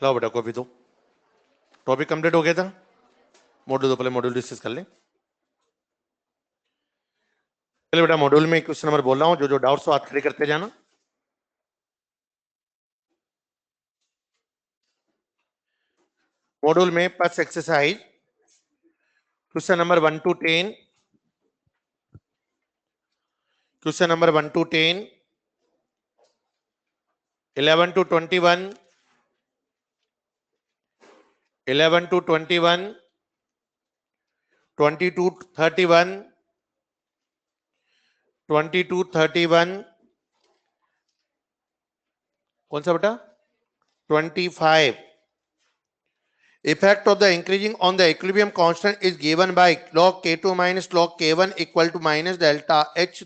लाओ बेटा कॉपी दो। टॉपिक कंप्लीट हो गया था। मॉड्यूल दो, पहले मॉड्यूल डिस्कस कर लें। पहले बेटा मॉड्यूल में क्वेश्चन नंबर बोल रहा हूं, जो जो डाउट्स हो हाथ खड़े करते जाना। मॉड्यूल में first exercise question number 1 to 10, question number 1 to 10, 11 to 21, 11 to 21, 22 to 31, 22 31, कौन सा बेटा 25। Effect of the increasing on the equilibrium constant is given by log K2 minus log K1 equal to minus delta H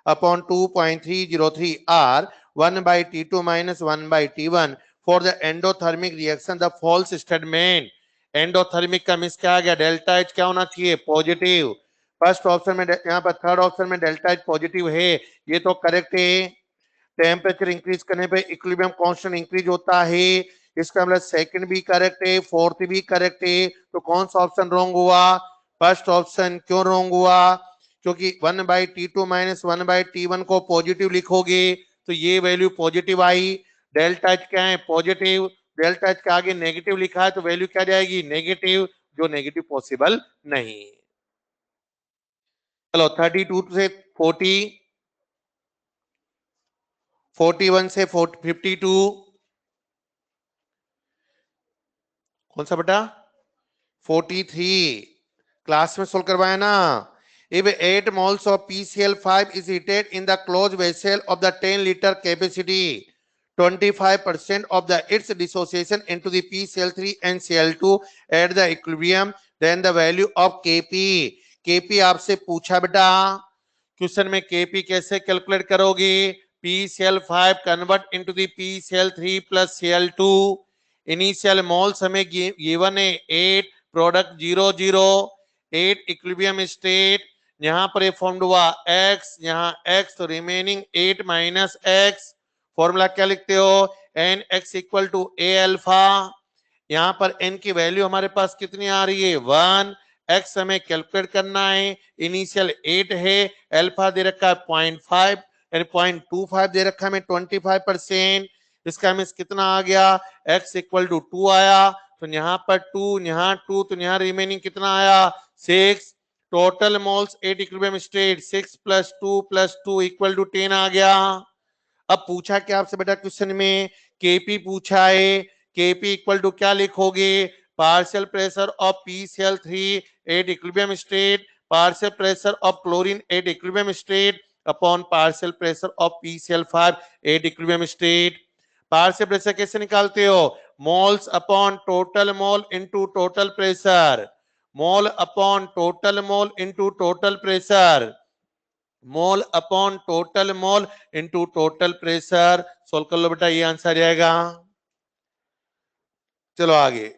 upon 2.303 R 1 by T2 minus 1 by T1 for the endothermic reaction the false statement। Endothermic का miss क्या आ गया, delta H क्या होना चाहिए positive. First option में यहाँ पर थर्ड ऑप्शन में डेल्टा एच पॉजिटिव है, ये तो करेक्ट है। टेम्परेचर इंक्रीज करने पे इक्विलिब्रियम कांस्टेंट इंक्रीज होता है, इसका मतलब सेकंड भी करेक्ट है, फोर्थ भी करेक्ट है। तो कौन सा ऑप्शन रॉन्ग हुआ, फर्स्ट ऑप्शन। क्यों रॉन्ग हुआ, क्योंकि 1 by T2 minus 1 by T1 को पॉजिटिव लिखोगे तो ये वैल्यू पॉजिटिव आई। डेल्टा एच क्या है पॉजिटिव, डेल्टा एच के आगे नेगेटिव लिखा है तो वैल्यू क्या जाएगी नेगेटिव, जो नेगेटिव पॉसिबल नहीं। चलो 32 से 40, 41 से 52, कौन सा बेटा 43, क्लास में सोल्व करवाया ना। If 8 moles of PCl5 is heated in the closed vessel of the 10-liter capacity, 25% of the its dissociation into the PCl3 and Cl2 at the equilibrium, then the value of Kp। Kp आपसे पूछा बेटा question में, Kp कैसे calculate करोगे, PCl5 convert into the PCl3 plus Cl2। Initial moles हमें given है 8, product 0 0, 8 equilibrium state, यहां पर ये फॉर्म्ड हुआ x, यहां x तो रिमेनिंग 8 माइनस x। फॉर्मूला क्या लिखते हो, n x equal to a alpha. यहां पर n की वैल्यू हमारे पास कितनी आ रही है 1, x हमें कैलकुलेट करना है, इनिशियल 8 है, अल्फा दे रखा है 0.5 यानी 0.25 दे रखा है 25%। इसका मींस कितना आ गया, x इक्वल टू 2 आया, तो यहाँ पर 2, यहाँ 2, तो यहाँ रिमेनिंग कितना आया 6। Total moles 8 equilibrium state 6 plus 2 plus 2 equal to 10 आ गया। अब पूछा क्या आपसे बेटा क्वेश्चन में, केपी पूछा है, केपी इक्वल टू क्या लिखोगे, partial pressure of PCl3 at equilibrium state, partial pressure of chlorine at equilibrium state upon partial pressure of PCl5 at equilibrium state. Partial pressure कैसे निकालते हो, moles upon total mole into total pressure, mole upon total mole into total pressure, mole upon total mole into total pressure. Solve कर लो बेटा, ये answer आएगा। चलो आगे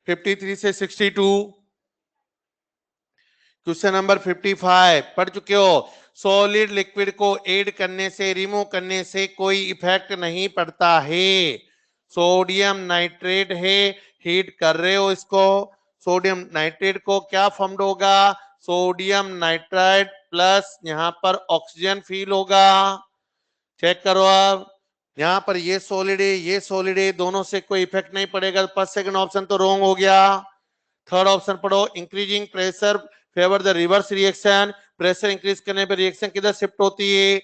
53 से 62, क्वेश्चन नंबर 55 पढ़ चुके हो। सॉलिड लिक्विड को ऐड करने से रिमूव करने से कोई इफेक्ट नहीं पड़ता है। सोडियम नाइट्रेट है, हीट कर रहे हो इसको, सोडियम नाइट्रेट को क्या फॉर्म्ड होगा, सोडियम नाइट्राइड प्लस यहाँ पर ऑक्सीजन फील होगा। चेक करो अब, यहाँ पर ये सॉलिड है ये सॉलिड है, दोनों से कोई इफेक्ट नहीं पड़ेगा, फर्स्ट सेकंड ऑप्शन तो रॉन्ग हो गया। थर्ड ऑप्शन पढ़ो, increasing pressure favour the reverse reaction, pressure increase करने पर रिएक्शन किधर शिफ्ट होती है,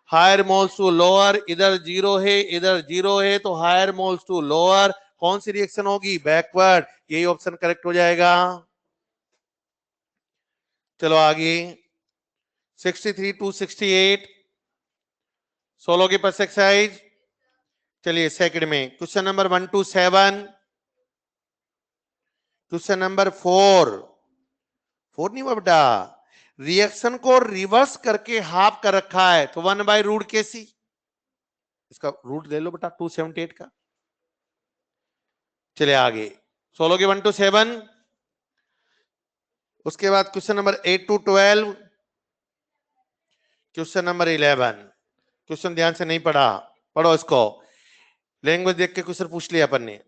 हायर मोल्स टू लोअर, इधर जीरो है इधर जीरो है तो हायर मोल्स टू लोअर, कौन सी रिएक्शन होगी बैकवर्ड, यही ऑप्शन करेक्ट हो जाएगा। चलो आगे 63 to 68, 16 की फर्स्ट एक्सरसाइज। चलिए सेकंड में question number 1 to 7, question number 4 नहीं हुआ बेटा, रिएक्शन को रिवर्स करके हाफ कर रखा है तो 1 बाई रूट के सी, इसका रूट ले लो बेटा 278 का। चलिए आगे 16 के 1 to 7, उसके बाद question number 8 to 12, question number 11। Question ध्यान से नहीं पढ़ा, पढ़ो इसको, लैंग्वेज देख के क्वेश्चन पूछ लिया अपन ने।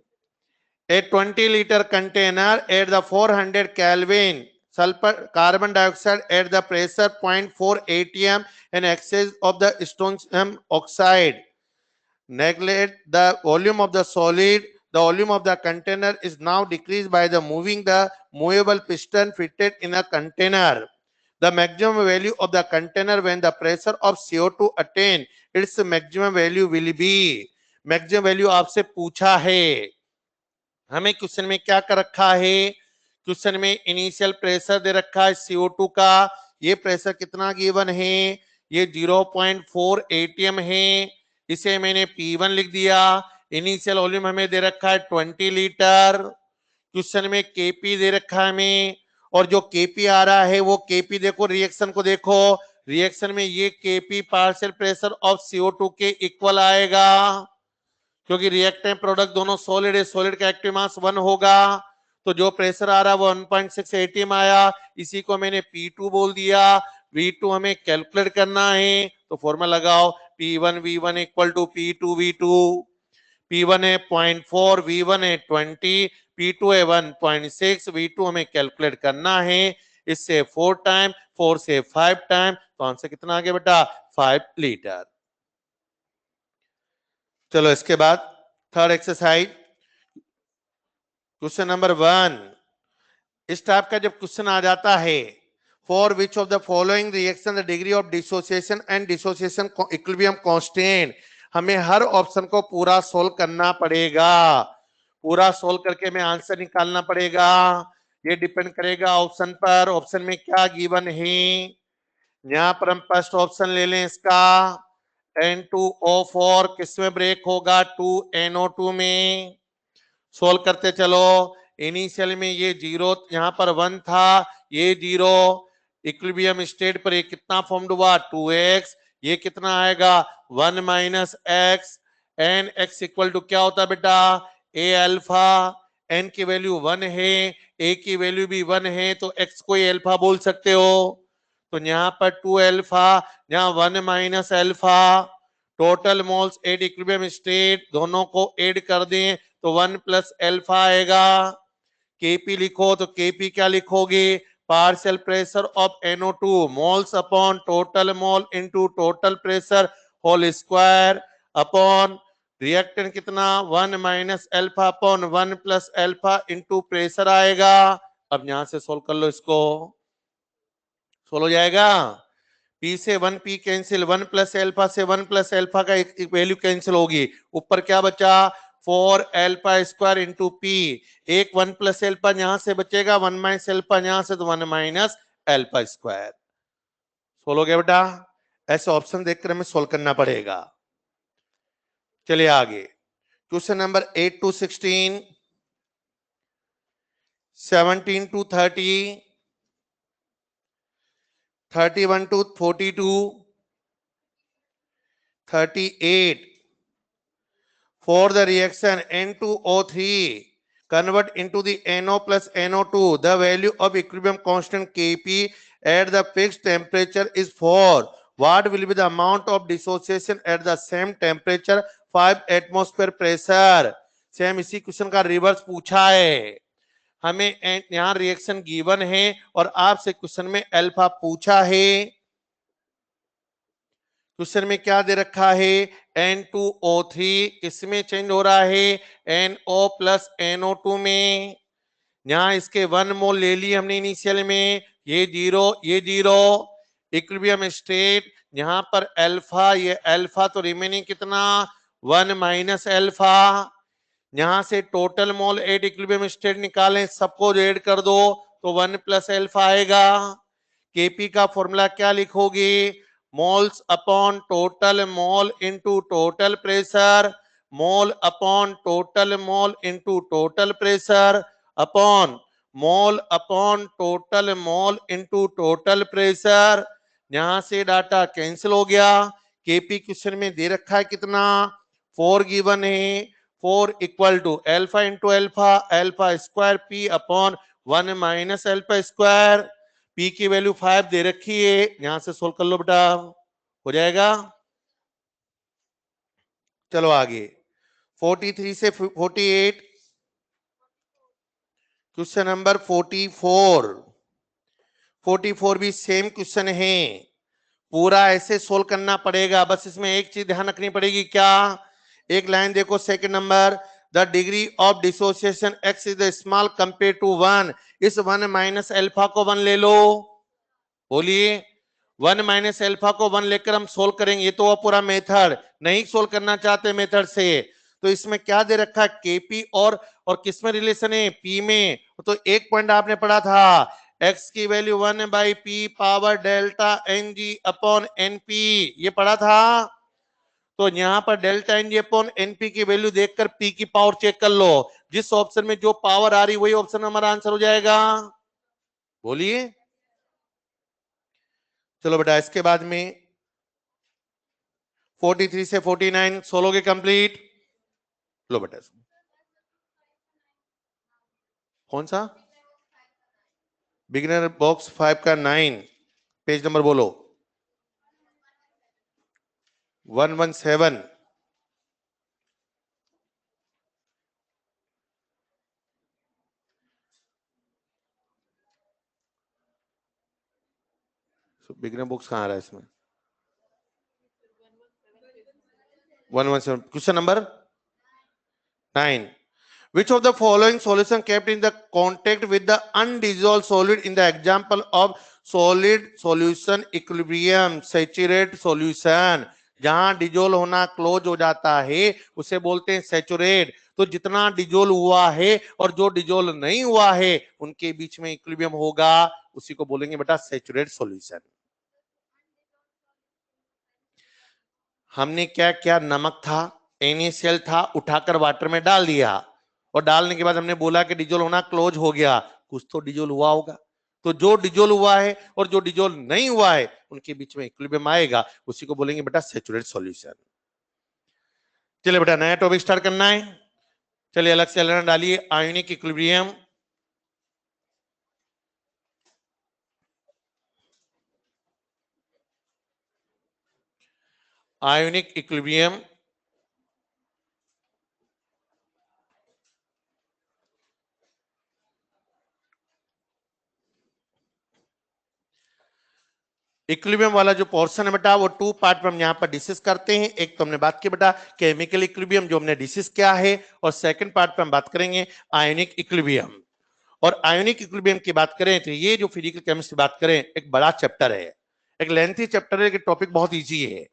A 20-liter container at the 400 Kelvin sulfur carbon dioxide at the pressure 0.4 atm in excess of the strontium oxide. Neglect the volume of the solid. The volume of the container is now decreased by the moving the movable piston fitted in a container. The maximum value of the container when the pressure of CO2 attain its maximum value will be. Maximum value आपसे पूछा है. हमें question में क्या कर रखा है? Question में इनिशियल प्रेशर दे रखा है CO2 का. ये प्रेशर कितना गिवन है? ये 0.4 atm है. इसे मैंने P1 लिख दिया. इनिशियल वॉल्यूम हमें दे रखा है 20 लीटर. क्वेश्चन में Kp दे रखा है हमें, और जो Kp आ रहा है वो Kp देखो, रिएक्शन को देखो, रिएक्शन में ये Kp partial pressure of CO2 के इक्वल आएगा, क्योंकि रिएक्टेंट प्रोडक्ट दोनों सॉलिड है, सॉलिड का एक्टिव मास 1 होगा. तो जो प्रेशर आ रहा है वो 1.6 atm आया, इसी को मैंने P2 बोल दिया. V2 हमें कैलकुलेट करना है, तो फॉर्मूला लगाओ, P1 V1 equal to P2 V2. P1 है 0.4, V1 है 20, P2 है 1.6, V2 हमें कैलकुलेट करना है. इससे 4 टाइम, 4 से 5 टाइम, तो आंसर कितना आ गया बेटा? 5 लीटर. चलो इसके बाद थर्ड एक्सरसाइज, क्वेश्चन नंबर 1. इस टाइप का जब क्वेश्चन आ जाता है, for which of the following reaction the degree of dissociation and dissociation equilibrium constant, हमें हर ऑप्शन को पूरा सोल्व करना पड़ेगा. पूरा सोल्व करके में आंसर निकालना पड़ेगा. ये डिपेंड करेगा ऑप्शन पर. ऑप्शन में क्या गिवन है? यहाँ पर हम फर्स्ट ऑप्शन ले लें इसका, N2O4 किसमें ब्रेक होगा? 2NO2 में. सोल्व करते चलो. इनिशियल में ये 0, यहाँ पर 1 था, ये 0. इक्विलिब्रियम स्टेट पर ये कितना फॉर्म्ड हुआ? 2x. ये कितना आएगा? 1 minus x. N x equal to क्या होता है बेटा? a अल्फा. n की वैल्यू 1 है, a की वैल्यू भी 1 है, तो x को अल्फा बोल सकते हो. तो यहाँ पर 2 अल्फा, यहाँ 1 minus alpha. Total moles at equilibrium state, दोनों को ऐड कर दें तो 1 प्लस अल्फा आएगा. Kp लिखो, तो Kp क्या लिखोगे? Partial pressure of NO2 moles upon total mole into total pressure whole square upon reactant कितना? 1 minus alpha upon 1 plus alpha into pressure आएगा. अब यहां से सोल्व कर लो, इसको सोल्व हो जाएगा. P से 1 P कैंसिल, 1 प्लस अल्फा से 1 प्लस अल्फा का एक वैल्यू कैंसिल होगी. ऊपर क्या बचा? 4 अल्फा स्क्वायर इंटू P. एक 1 प्लस अल्फा यहां से बचेगा, 1 माइनस अल्फा यहां से, तो 1 माइनस अल्फा स्क्वायर. सोल्व हो गया बेटा. ऐसे ऑप्शन देखकर हमें सोल्व करना पड़ेगा. चलिए आगे, question number 8 to 16, 17 to 30, 31 to 42, 38. For the reaction N2O3 convert into the NO plus NO2, the value of equilibrium constant Kp at the fixed temperature is 4. What will be the amount of dissociation at the same temperature? 5 atmosphere pressure. Same इसी question का reverse पूछा है. हमें यहाँ reaction given है और आपसे question में अल्फा पूछा है. क्वेश्चन में क्या दे रखा है? N2O3 इसमें चेंज हो रहा है NO प्लस NO2 में. यहाँ इसके 1 मोल ले लिए हमने इनिशियल में, ये 0 ये 0. इक्विलिब्रियम स्टेट यहाँ पर अल्फा, ये अल्फा, तो रिमेनिंग कितना? 1 माइनस अल्फा. यहाँ से total mole at equilibrium state निकालें, सबको ऐड कर दो तो 1 प्लस अल्फा आएगा. Kp का फॉर्मूला क्या लिखोगे? Moles upon total mole into total pressure, mole upon total mole into total pressure upon mole upon total mole into total pressure. यहां से डाटा कैंसिल हो गया. Kp क्वेश्चन में दे रखा है कितना? 4 गिवन है. 4 equal to alpha into alpha, alpha square P upon 1 minus alpha square. P की वैल्यू 5 दे रखी है, यहां से सोल्व कर लो बेटा, हो जाएगा. चलो आगे, 43 से 48, क्वेश्चन नंबर 44 भी सेम क्वेश्चन है, पूरा ऐसे सोल्व करना पड़ेगा। बस इसमें एक चीज ध्यान रखनी पड़ेगी, क्या? एक लाइन देखो, second number, the degree of dissociation x is the small compare to 1। इस 1 माइनस अल्फा को 1 ले लो, बोलिए 1 माइनस अल्फा को 1 लेकर हम सोल्व करेंगे। ये तो वो पूरा मेथड, नहीं सोल्व करना चाहते मेथड से तो इसमें क्या दे रखा है, केपी और किस में रिलेशन है, पी में। तो एक पॉइंट आपने पढ़ा था, x की value 1/p power delta n g upon NP, ये पढ़ा था। तो यहां पर delta n g upon NP की वैल्यू देखकर p की पावर चेक कर लो, जिस ऑप्शन में जो पावर आ रही वही ऑप्शन हमारा आंसर हो जाएगा, बोलिए। चलो बेटा, इसके बाद में 43 से 49 सोलोगे कंप्लीट। लो बेटा, कौन सा? बिगिनर बॉक्स 5 का 9 पेज नंबर बोलो, 117। बिगिनर बॉक्स कहां आ रहा है इसमें? 117 question number 9। Which of the following solution kept in the contact with the undissolved solid in the example of solid solution equilibrium? Saturate solution, जहां डिजोल्व होना close हो जाता है उसे बोलते हैं सैचुरेट। तो जितना डिजोल्व हुआ है और जो डिजोल्व नहीं हुआ है उनके बीच में इक्विलिब्रियम होगा, उसी को बोलेंगे बेटा सैचुरेट सॉल्यूशन। हमने क्या क्या, नमक था, NaCl था, उठाकर वाटर में डाल दिया और डालने के बाद हमने बोला कि डिजोल्व होना क्लोज हो गया, कुछ तो डिजोल्व हुआ होगा। तो जो डिजोल्व हुआ है और जो डिजोल्व नहीं हुआ है उनके बीच में इक्विलिब्रियम आएगा, उसी को बोलेंगे बेटा सैचुरेट सॉल्यूशन। चलिए बेटा, नया टॉपिक स्टार्ट करना है। चलिए अलग से अलग डालिए, ionic equilibrium. Ionic equilibrium equilibrium वाला जो पोर्शन है बेटा, वो 2 पार्ट में हम यहाँ पर डिस्कस करते हैं। एक तो हमने बात की बेटा केमिकल इक्विलिब्रियम, जो हमने डिस्कस किया है, और सेकंड पार्ट पे हम बात करेंगे आयोनिक इक्विलिब्रियम। और आयोनिक इक्विलिब्रियम की बात करें तो ये जो फिजिकल केमिस्ट्री बात करें, एक बड़ा चैप्टर है, एक लेंथी चैप्टर है, टॉपिक बहुत ईजी है,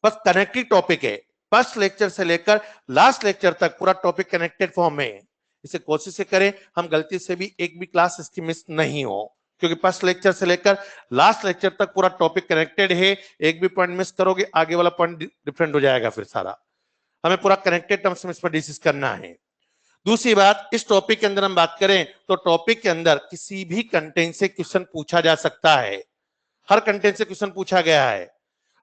बस कनेक्टेड टॉपिक है। फर्स्ट लेक्चर से लेकर लास्ट लेक्चर तक पूरा टॉपिक कनेक्टेड फॉर्म में है। इसे कोशिश से करें हम गलती से भी एक भी क्लास इसकी मिस नहीं हो, क्योंकि फर्स्ट लेक्चर से लेकर लास्ट लेक्चर तक पूरा टॉपिक कनेक्टेड है। एक भी पॉइंट मिस करोगे आगे वाला पॉइंट डिफरेंट हो जाएगा, फिर सारा हमें पूरा कनेक्टेड टर्म्स में इस पर डिस्कस करना है। दूसरी बात, इस टॉपिक के अंदर हम बात करें तो टॉपिक के अंदर किसी भी कंटेंट से क्वेश्चन पूछा जा सकता है, हर कंटेंट से क्वेश्चन पूछा गया है।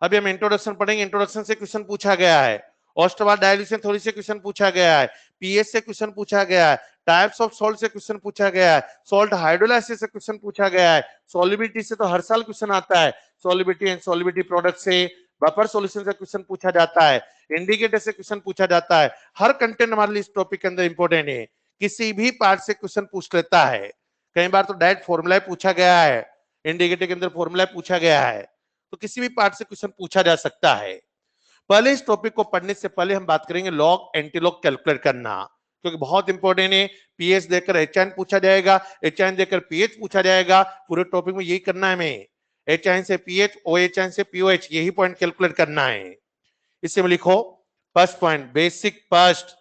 अभी हम इंट्रोडक्शन पढ़ेंगे, इंट्रोडक्शन से क्वेश्चन पूछा गया है, ऑस्टोबार डाइल्यूशन थ्योरी से क्वेश्चन पूछा गया है, पीएच से क्वेश्चन पूछा गया है, टाइप्स ऑफ सॉल्ट से क्वेश्चन पूछा गया है, सॉल्ट हाइड्रोलाइसिस से क्वेश्चन पूछा गया है, सॉल्युबिलिटी से तो हर साल क्वेश्चन आता है, सॉल्युबिलिटी एंड सॉल्युबिलिटी प्रोडक्ट से, बफर सॉल्यूशन से क्वेश्चन पूछा जाता है, इंडिकेटर से क्वेश्चन पूछा जाता है। हर कंटेंट हमारे लिए इस टॉपिक के अंदर इंपॉर्टेंट है, किसी भी पार्ट से क्वेश्चन पूछ लेता है। कई बार तो डायरेक्ट फॉर्मूला पूछा गया है, इंडिकेटर के अंदर फॉर्मूला पूछा गया है, तो किसी भी पार्ट से क्वेश्चन पूछा जा सकता है। पहले इस टॉपिक को पढ़ने से पहले हम बात करेंगे लॉग एंटीलॉग कैलकुलेट करना, क्योंकि बहुत इंपॉर्टेंट है। पीएच देकर एचआईएन पूछा जाएगा, एचआईएन देकर पीएच पूछा जाएगा, पूरे टॉपिक में यही करना है हमें, एचआईएन से पीएच, ओएचआईएन से पीओएच, यही पॉइंट कैलकुलेट करना है। इसे में लिखो first point, basic first,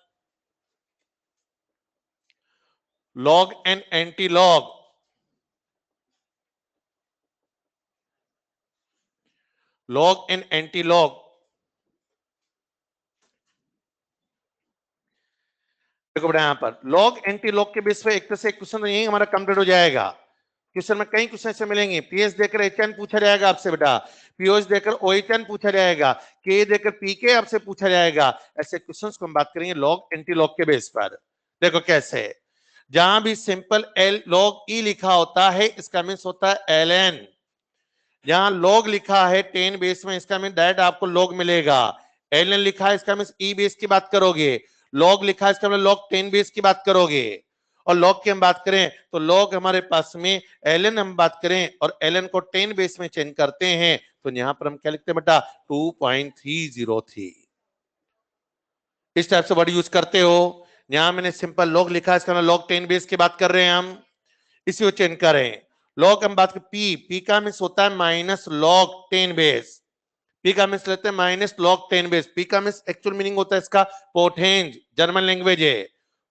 log and antilog. Log and antilog, देखो बेटा यहाँ पर लॉग एंटीलॉग के बेस पे एक से एक क्वेश्चन यही हमारा कंप्लीट हो जाएगा। क्वेश्चन में कई क्वेश्चन ऐसे मिलेंगे, पीएच देकर एचएन पूछा जाएगा आपसे बेटा, पीओएच देकर ओएचएन पूछा जाएगा, के देकर पीके आपसे पूछा जाएगा। ऐसे क्वेश्चंस को हम बात करेंगे लॉग एंटीलॉग के बेस पर। देखो कैसे, जहां भी सिंपल एल लॉग ई लिखा होता है इसका मीन्स होता है एलएन। जहां लॉग लिखा है 10 बेस में, इसका मीन डायरेक्ट आपको लॉग मिलेगा। एलएन लिखा है इसका मीन ई बेस की बात करोगे, लॉग लिखा है इसका मतलब लॉग 10 बेस की बात करोगे। और लॉग की हम बात करें तो लॉग हमारे पास में ln हम बात करें और ln को 10 बेस में चेंज करते हैं तो यहां पर हम क्या लिखते हैं बेटा 2.303। इस टाइप से वर्ड यूज करते हो। यहां मैंने सिंपल लॉग लिखा है, इसका मतलब लॉग 10 बेस की बात कर रहे हैं हम, इसी को चेंज करें। लॉग हम बात करें पी का मीन्स होता है माइनस लॉग 10 बेस, पी का मीन्स लेते हैं माइनस लॉग 10 बेस। पी का मीन्स एक्चुअल मीनिंग होता है इसका पोटेंज, जर्मन लैंग्वेज है,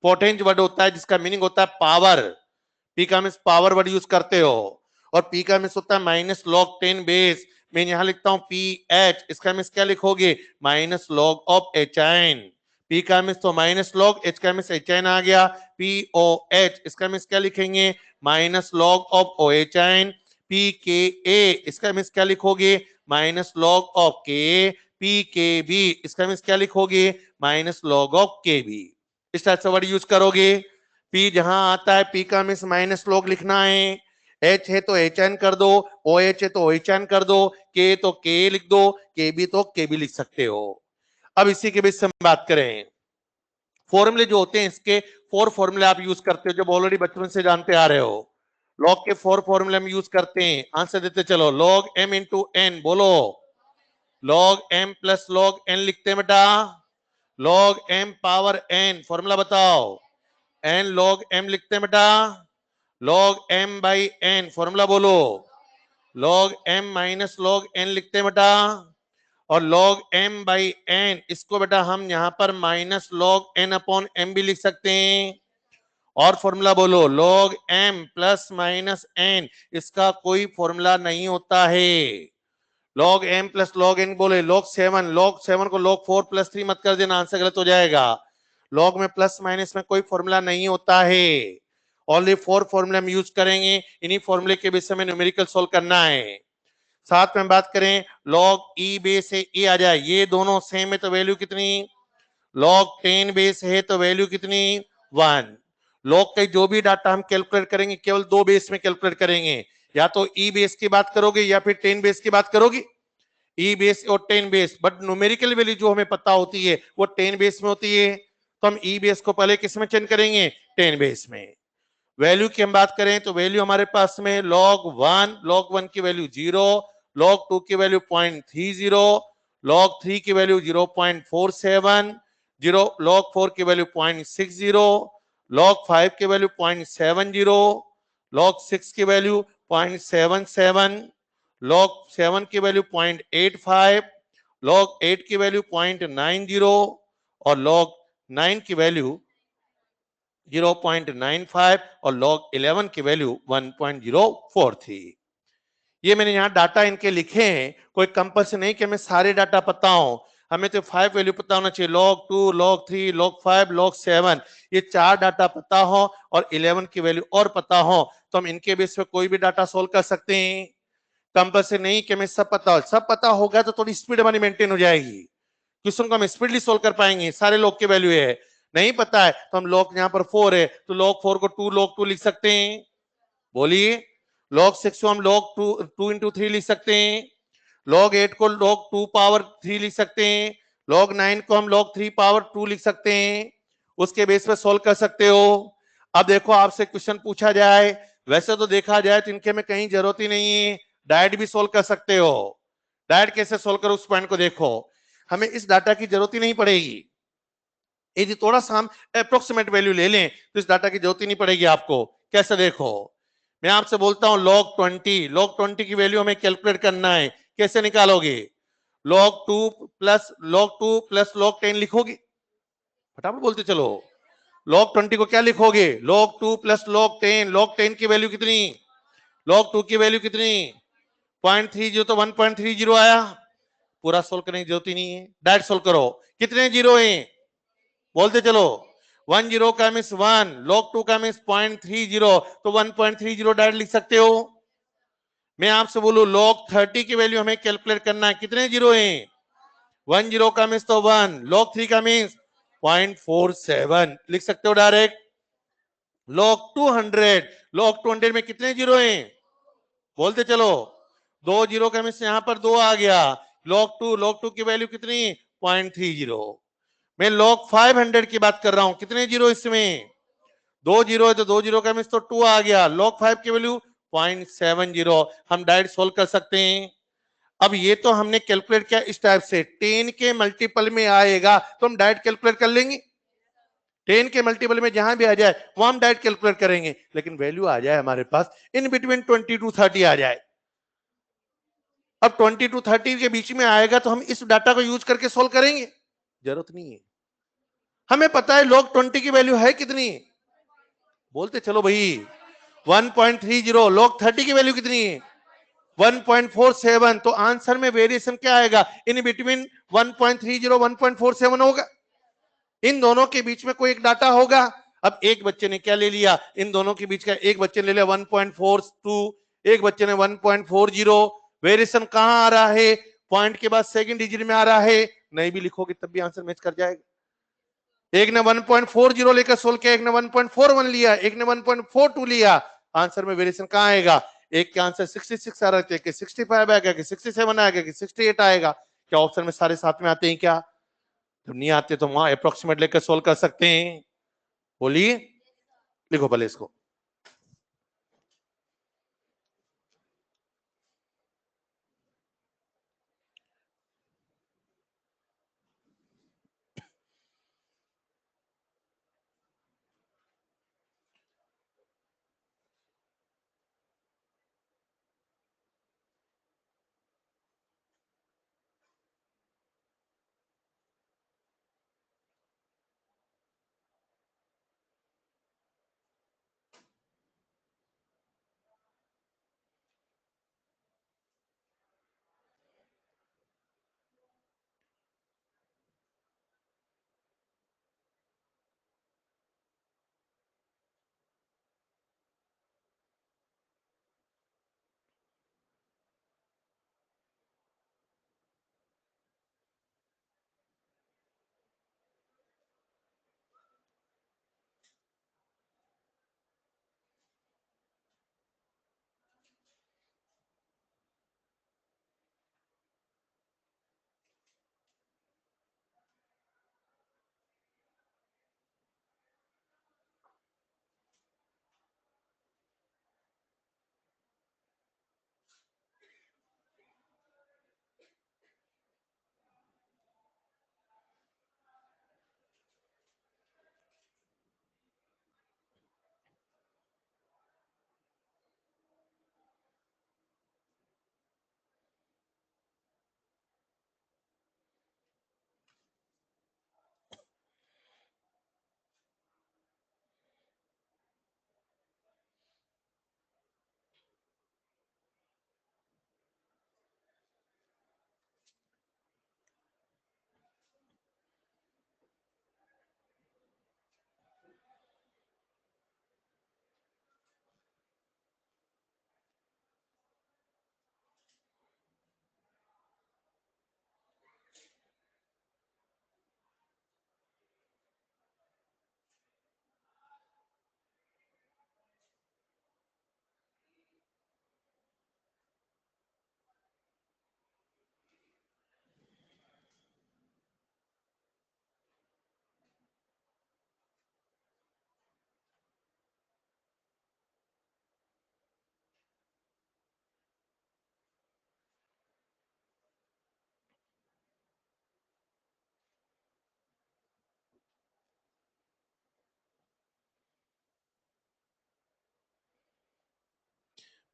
पोटेंज वर्ड होता है जिसका मीनिंग होता है पावर। पी का मीन्स पावर वर्ड यूज करते हो और पी का मीन्स होता है माइनस लॉग 10 बेस। मैं यहां लिखता हूं पी एच, इसका मीन्स क्या लिखोगे minus log of H ion. P का मीन्स तो माइनस लॉग, एच का मीन्स एच आइन आ गया, पी ओ एच, इसका मीन्स क्या लिखेंगे minus log of O H ion. P K a, इसका मीन्स क्या लिखोगे minus log of K. P K b, इसका मीन्स क्या लिखोगे minus log of K b. इस टाइप से वर्ड यूज करोगे। पी जहां आता है पी का मीन्स माइनस लॉग लिखना है, एच है तो एच एन कर दो, ओ एच है तो ओ एच एन कर दो, के तो के लिख दो, के बी तो के बी लिख सकते हो। अब इसी के बीच से हम बात करें फॉर्मूले जो होते हैं, इसके 4 फॉर्मूले आप यूज करते हो जब ऑलरेडी बचपन से जानते आ रहे हो। लॉग के 4 फॉर्मूले हम यूज करते हैं, आंसर देते चलो। लॉग एम इंटू एन, बोलो log M plus log n लिखते हैं बेटा, log m power n, formula बताओ एन लॉग एम लिखते हैं बेटा, log M by n, formula बोलो log M minus log n लिखते हैं बेटा, और लॉग एम बाई एन इसको बेटा हम यहां पर minus log n upon m भी लिख सकते हैं। और फॉर्मूला बोलो log M plus minus n, इसका कोई फॉर्मूला नहीं होता है। Log M plus log n बोले लॉग 7, लॉग 7 को लॉग 4 प्लस 3 मत कर देना, आंसर गलत हो जाएगा। लॉग में प्लस माइनस में कोई फॉर्मूला नहीं होता है। ओनली 4 फॉर्मूले हम यूज करेंगे, इन्हीं फॉर्मूले के विषय में न्यूमेरिकल सोल्व करना है। साथ में बात करें लॉग ई बेस से ए आ जाए, ये दोनों सेम है तो वैल्यू कितनी, लॉग 10 बेस है तो वैल्यू कितनी 1। लॉग का जो भी डाटा हम कैलकुलेट करेंगे केवल 2 बेस में कैलकुलेट करेंगे, या तो ई बेस की बात करोगे या फिर 10 बेस की बात करोगे, ई बेस और 10 बेस। बट न्यूमेरिकल वैल्यू जो हमें पता होती है वो 10 बेस में होती है, तो हम ई बेस को पहले किस में चेंज करेंगे 10 बेस में। वैल्यू की हम बात करें तो वैल्यू हमारे पास में log 1 की वैल्यू 0, log 2 की वैल्यू 0.30, log 3 की वैल्यू 0.47, log 4 की वैल्यू 0.60, log 5 की वैल्यू 0.70, log 6 की वैल्यू 0.77, log 7 की वैल्यू 0.85, log 8 की वैल्यू 0.90 और log 9 की वैल्यू 0.95 और log 11 की वैल्यू 1.04 थी। ये मैंने यहाँ डाटा इनके लिखे हैं, कोई कंपल्सन नहीं कि हमें सारे डाटा पता हो, हमें तो 5 वैल्यू पता होना चाहिए, log 2, log 3, log 5, log 7, ये 4 डाटा पता हो और 11 की वैल्यू और पता हो तो हम इनके बेस पे कोई भी डाटा सोल्व कर सकते हैं। कंपल्सन नहीं कि हमें सब पता हो, सब पता होगा तो थोड़ी स्पीड हमारी मेंटेन हो जाएगी, क्वेश्चन को हम स्पीडली सोल्व कर पाएंगे। सारे लॉग की वैल्यू है, नहीं पता है तो हम लॉग यहाँ पर 4 है तो log 4 को 2 log 2 लिख सकते हैं, बोलिए log 6 को हम log 2 into 3 लिख सकते हैं, log 8 को log 2 पावर 3 लिख सकते हैं, log 9 को हम log 3 पावर 2 लिख सकते हैं, उसके बेस पे सोल्व कर सकते हो। अब देखो आपसे क्वेश्चन पूछा जाए, वैसे तो देखा जाए तो इनके में कहीं जरूरत ही नहीं है, डायरेक्ट भी सोल्व कर सकते हो। डायरेक्ट कैसे सोल्व करो उस पॉइंट को देखो, हमें इस डाटा की जरूरत ही नहीं पड़ेगी। यदि थोड़ा सा हम अप्रोक्सीमेट वैल्यू ले लें तो इस डाटा की जरूरत ही नहीं पड़ेगी आपको। कैसे देखो, मैं आपसे बोलता हूं log 20 की वैल्यू हमें कैलकुलेट करना है, कैसे निकालोगे, log 2 प्लस log 10 लिखोगे, फटाफट बोलते चलो। log 20 को क्या लिखोगे log 2 प्लस log 10 की वैल्यू कितनी, log 2 की वैल्यू कितनी 0.30 तो 1.30 आया, पूरा सोल्व करने की जरूरत ही नहीं है, डायरेक्ट सोल्व करो। कितने जीरो हैं बोलते चलो, 10 का मीन्स 1, log 2 का मीन्स 0.30 तो 1.30 डायरेक्ट लिख सकते हो। मैं आपसे बोलूं log 30 की वैल्यू हमें कैलकुलेट करना है, कितने जीरो हैं 10 का मीन्स तो 1, log 3 का मीन्स 0.47 लिख सकते हो डायरेक्ट। log 200 में कितने जीरो हैं बोलते चलो, 2 जीरो का मीन्स यहां पर 2 आ गया, log 2 की वैल्यू कितनी 0.30। मैं log 500 की बात कर रहा हूं, कितने जीरो इसमें 2 जीरो है तो 2 जीरो का मीन्स तो 2 आ गया, log 5 की वैल्यू 0.70, हम डायरेक्ट सोल्व कर सकते हैं। अब ये तो हमने कैलकुलेट किया इस टाइप से, 10 के मल्टीपल में आएगा तो हम डायरेक्ट कैलकुलेट कर लेंगे, 10 के मल्टीपल में जहां भी आ जाए वो हम डायरेक्ट कैलकुलेट करेंगे, लेकिन वैल्यू आ जाए हमारे पास इन बिटवीन 20 to 30 आ जाए। अब 20 to 30 के बीच में आएगा तो हम इस डाटा को यूज करके सोल्व करेंगे, जरूरत नहीं है, हमें पता है log 20 की वैल्यू है कितनी, बोलते चलो भाई 1.30, log 30 की वैल्यू कितनी है 1.47, तो आंसर में वेरिएशन क्या आएगा, इन बिटवीन 1.30 1.47 होगा, इन दोनों के बीच में कोई एक डाटा होगा। अब एक बच्चे ने क्या ले लिया, इन दोनों के बीच का एक बच्चे ने ले लिया 1.42, एक बच्चे ने 1.40, वेरिएशन कहां आ रहा है, पॉइंट के बाद सेकंड डिजिट में आ रहा है, नहीं भी लिखोगे तब भी आंसर मैच कर जाएगा। एक ने 1.40 लेकर सोल्व किया, एक ने 1.41 लिया, एक ने 1.42 लिया, आंसर में वेरिएशन कहां आएगा, एक के आंसर 66 आ रहा है, कि 65 आएगा, कि 67 आएगा, कि 68 आएगा, क्या ऑप्शन में सारे साथ में आते हैं क्या, तो नहीं आते तो वहां अप्रोक्सीमेट लेकर सोल्व कर सकते हैं, बोलिए, लिखो पहले इसको।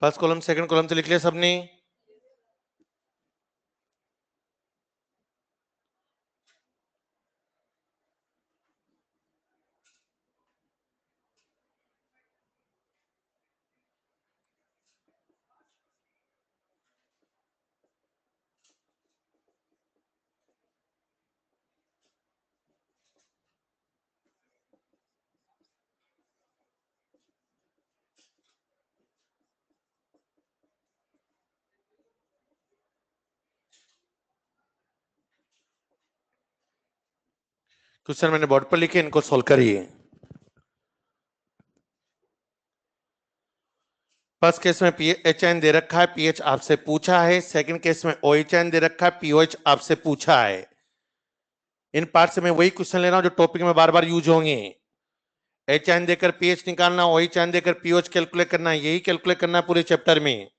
फर्स्ट कॉलम सेकंड कॉलम से लिख लिया सबने, क्वेश्चन मैंने बोर्ड पर लिखे, इनको सोल्व करिए। फर्स्ट केस में पीएचएन दे रखा है, पीएच आपसे पूछा है, सेकंड केस में ओएचएन दे रखा है, पीओएच आपसे पूछा है। इन पार्ट से मैं वही क्वेश्चन ले रहा हूं जो टॉपिक में बार बार यूज होंगे। एच आइन देकर पीएच निकालना, ओ एच आइन देकर पीओच कैलकुलेट करना, यही कैलकुलेट करना है पूरे चैप्टर में।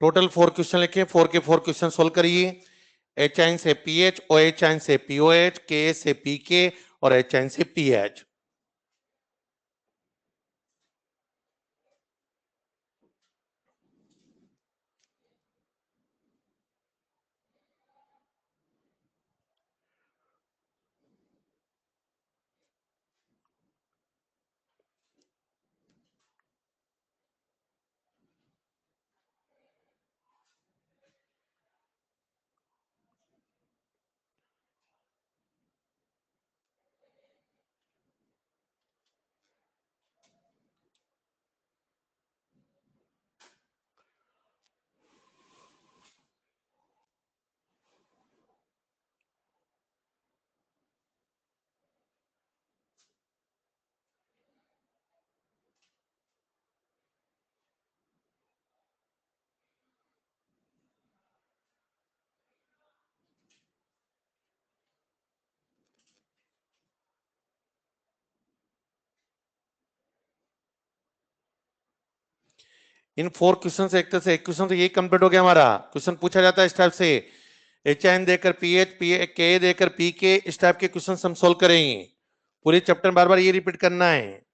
टोटल 4 क्वेश्चन लिखे, 4 के 4 क्वेश्चन सोल्व करिए। एच आइन से पीएच, ओ एच आइन से पीओएच, के से पीके और एच आइन से पीएच। इन 4 क्वेश्चन से एक तरह से एक क्वेश्चन तो यही कंप्लीट हो गया हमारा। क्वेश्चन पूछा जाता है इस टाइप से, एच आइन देकर पीएच, के देकर पीके, इस टाइप के क्वेश्चन हम सोल्व करेंगे। पूरे चैप्टर बार बार ये रिपीट करना है।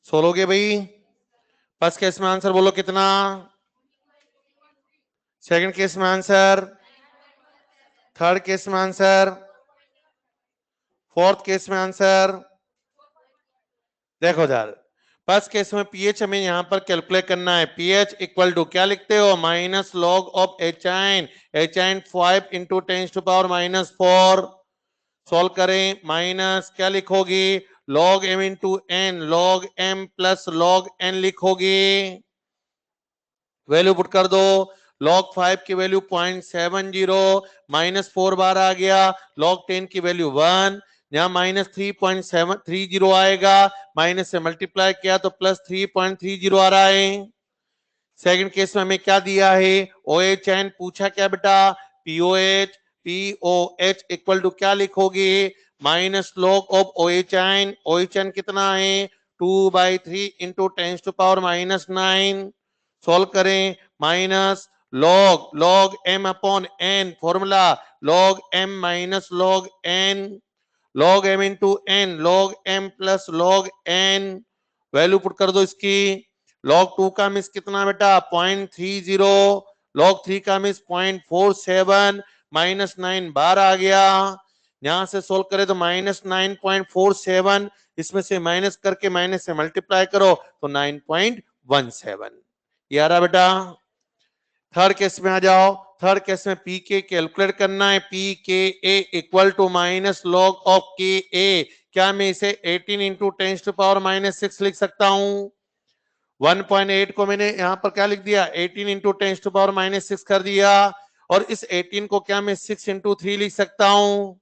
सोल्व हो गया भाई। फर्स्ट केस में आंसर बोलो कितना, सेकंड केस में आंसर, थर्ड केस में आंसर, फोर्थ केस में आंसर। देखो यार, फर्स्ट केस में पीएच हमें यहां पर कैलकुलेट करना है। पीएच इक्वल टू क्या लिखते हो, minus log of H ion, H ion 5 into 10⁻⁻4। Solve करें, माइनस क्या लिखोगी, log M into N, log M plus log N लिखोगी। वैल्यू पुट कर दो, log 5 की वैल्यू 0.70, -4 बार आ गया, log 10 की वैल्यू 1, यहां -3.730 आएगा, माइनस से मल्टीप्लाई किया तो +3.30 आ रहा है। सेकंड केस में हमें क्या दिया है, OH एन पूछा क्या बेटा, POH, POH इक्वल टू क्या लिखोगे, minus log of OH n, OH n कितना है 2/3 इंटू 10⁻⁻9। सॉल्व करें, minus log m upon n, formula log m minus log n, log m into n, log m plus log n। Value put कर दो इसकी, log 2 का miss कितना बेटा 0.30, log 3 का मिस 0.47, -9 बार आ गया। यहां से सोल्व करें तो -9.47, इसमें से माइनस करके माइनस से मल्टीप्लाई करो तो 9.17 ये आ रहा बेटा। थर्ड केस में आ जाओ, थर्ड केस में पी के कैलकुलेट करना है। P K A equal to minus log of K A, क्या मैं इसे 18 इंटू 10⁻⁻6 लिख सकता हूं। 1.8 को मैंने यहां पर क्या लिख दिया, 18 इंटू 10⁻⁻6 कर दिया, और इस 18 को क्या मैं 6 इंटू 3 लिख सकता हूं।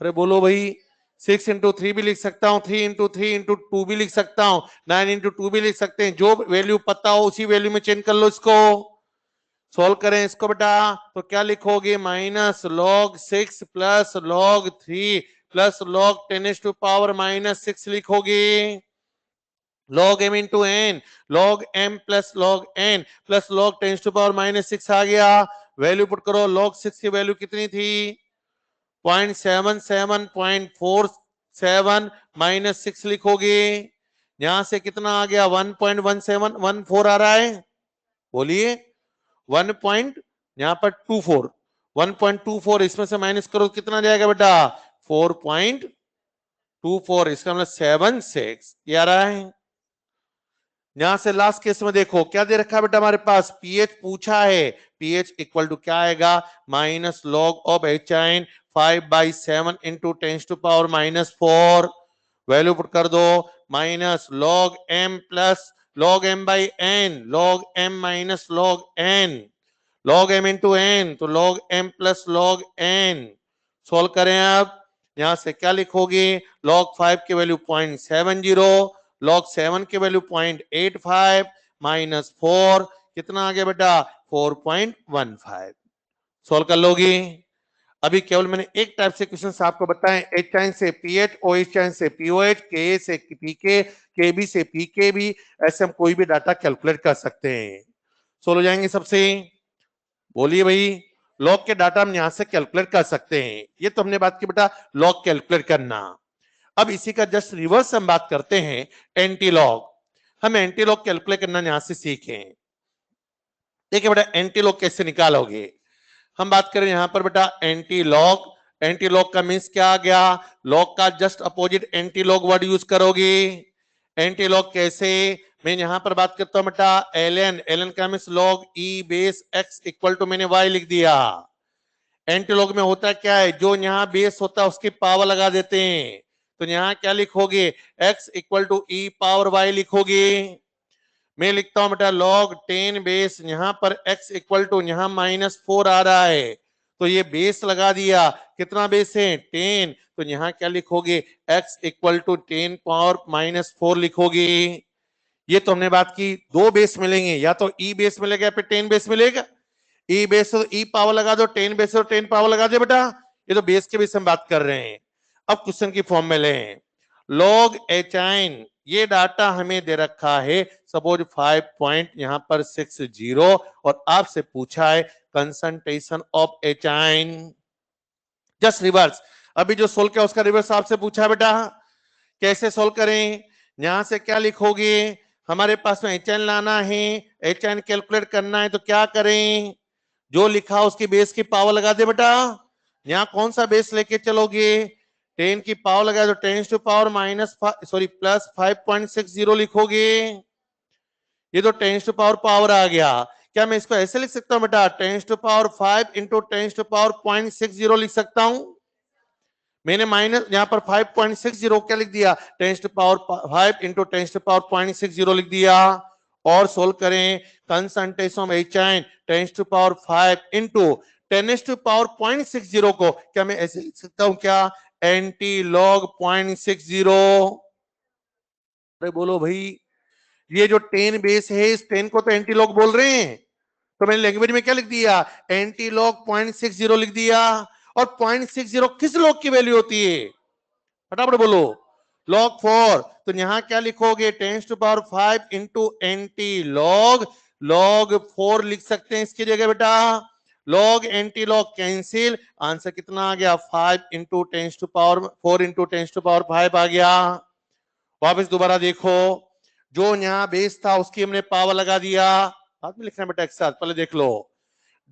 अरे बोलो भाई, 6 इंटू 3 भी लिख सकता हूँ, 3 इंटू 3 इंटू 2 भी लिख सकता हूँ, 9 इंटू 2 भी लिख सकते हैं। जो वैल्यू पता हो उसी वैल्यू में चेंज कर लो इसको। सोल्व करें इसको बेटा, तो क्या लिखोगे, minus log 6 plus log 3 plus log 10⁻⁻6 लिखोगे। log m into n, log m plus log n plus log 10⁻⁻6 आ गया। वैल्यू पुट करो, log 6 की वैल्यू कितनी थी, 0.7747 माइनस 6 लिखोगे। यहां से कितना आ गया, 1.1714 आ रहा है, बोलिए 1. यहां पर 24, 1.24 इसमें से माइनस करो कितना जाएगा बेटा, 4.24, इसका मतलब 76 ये आ रहा है। यहां से लास्ट केस में देखो क्या दे रखा है बेटा, हमारे पास पीएच पूछा है, पीएच इक्वल टू क्या आएगा, minus log of H ion 5/7 into 10⁻⁻4, value put कर दो, minus log M plus log M by N, log M minus log N, log M into N, तो log M plus log N. Solve करें अब, यहां से क्या लिखोगे, log 5 की वैल्यू 0.70, log 7 की वैल्यू 0.85 माइनस 4 कितना आ गया बेटा, 4.15। सोल्व कर लोगी। अभी केवल मैंने एक टाइप से क्वेश्चन आपको बताएं, एच चाइन से पीएच, ओ एच चाइन से पीओएच, के से पीके, केबी से पीकेबी, ऐसे हम कोई भी डाटा कैलकुलेट कर सकते हैं। सोल्व हो जाएंगे सबसे, बोलिए भाई। लॉग के डाटा हम यहां से कैलकुलेट कर सकते हैं, ये तो हमने बात की बेटा लॉग कैलकुलेट करना। अब इसी का जस्ट रिवर्स हम बात करते हैं, एंटी लॉग। हम एंटी लॉग कैलकुलेट करना यहां से सीखें। देखिए बेटा एंटी लॉग कैसे निकालोगे, हम बात करें यहां पर बेटा एंटी लॉग। एंटी लॉग का मीन्स क्या आ गया, लॉग का just opposite antilog word use करोगे। एंटी लॉग कैसे, मैं यहां पर बात करता हूं बेटा एलएन, एलएन का means log e base x equal to मैंने वाई लिख दिया। एंटी लॉग में होता क्या है, जो यहाँ बेस होता है उसकी पावर लगा देते हैं, तो यहाँ क्या लिखोगे, x equal to e power y लिखोगे। मैं लिखता हूं बेटा log 10 बेस, यहाँ पर x इक्वल टू यहाँ -4 आ रहा है, तो ये बेस लगा दिया, कितना बेस है 10, तो यहाँ क्या लिखोगे, x इक्वल टू 10 पावर -4 लिखोगे। ये तो हमने बात की, दो बेस मिलेंगे, या तो ई बेस मिलेगा या फिर 10 बेस मिलेगा। ई बेस तो ई पावर लगा दो, 10 बेस तो 10 पावर लगा दो बेटा, ये तो बेस के बेस हम बात कर रहे हैं। अब क्वेश्चन की फॉर्म में लें, लॉग एचाइन, ये डाटा हमें दे रखा है सपोज 5 यहाँ पर 60 और आपसे पूछा है कंसंट्रेशन ऑफ एचाइन। जस्ट रिवर्स, अभी जो सोल्व किया उसका रिवर्स आपसे पूछा है बेटा, कैसे सोल्व करें। यहां से क्या लिखोगे, हमारे पास में एचएन लाना है, एचएन कैलकुलेट करना है, तो क्या करें, जो लिखा उसकी बेस की पावर लगा दे बेटा। यहाँ कौन सा बेस लेके चलोगे, 10 की पावर लगा तो 10 टू पावर प्लस 5.60 लिखोगे। ये तो 10 टू पावर आ गया, क्या मैं इसको ऐसे लिख सकता हूं बेटा, 10 to power 5 into 10 to power 0.60 लिख सकता हूं। मैंने माइनस यहाँ पर 5.60 क्या लिख दिया, 10 to power 5 into 10 to power 0.60 लिख दिया। और सोल्व करें, concentration of H ion 10 to power 5 into 10 to power 0.60 को क्या मैं ऐसे लिख सकता हूं क्या, एंटी लॉग 0.60। अरे बोलो भाई, ये जो 10 बेस है इस 10 को तो एंटी लॉग बोल रहे हैं, तो मैंने लैंग्वेज में क्या लिख दिया, एंटी लॉग 0.60 लिख दिया। और 0.60 किस लॉग की वैल्यू होती है, फटाफट बोलो, log 4, तो यहां क्या लिखोगे, 10 to power 5 into antilog, log 4 लिख सकते हैं इसकी जगह बेटा। log anti log cancel, answer कितना आ गया, 5 into 10 to power 4 into 10 to power 5 आ गया। वापस दोबारा देखो, जो यहाँ बेस था उसकी हमने पावर लगा दिया, बाद में लिखना बेटा एक साथ, पहले देख लो।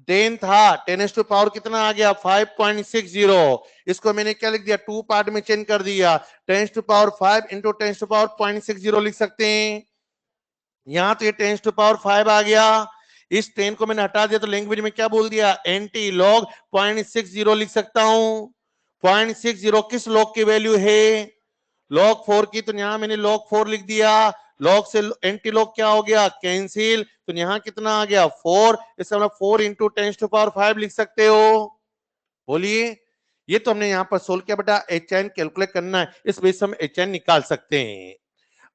10 था, 10 टू पावर कितना आ गया 5.60, इसको मैंने क्या लिख दिया, 2 पार्ट में चेंज कर दिया, 10 to power 5 into 10 to power 0.60 लिख सकते हैं। यहां तो ये 10 टू पावर 5 आ गया, इस 10 को मैंने हटा दिया, तो लैंग्वेज में क्या बोल दिया, एंटी लॉग 0.60 लिख सकता हूं। 0.60 किस लॉग की वैल्यू है, log 4 की, तो यहां मैंने log 4 लिख दिया। log से एंटी लॉग क्या हो गया, कैंसिल, तो यहां कितना आ गया 4, इससे हम 4 इंटू 10 टू पावर 5 लिख सकते हो। बोलिए, ये तो हमने यहां पर सोल्व किया बेटा, एच एन कैलकुलेट करना है, इस बेस से हम एच एन निकाल सकते हैं।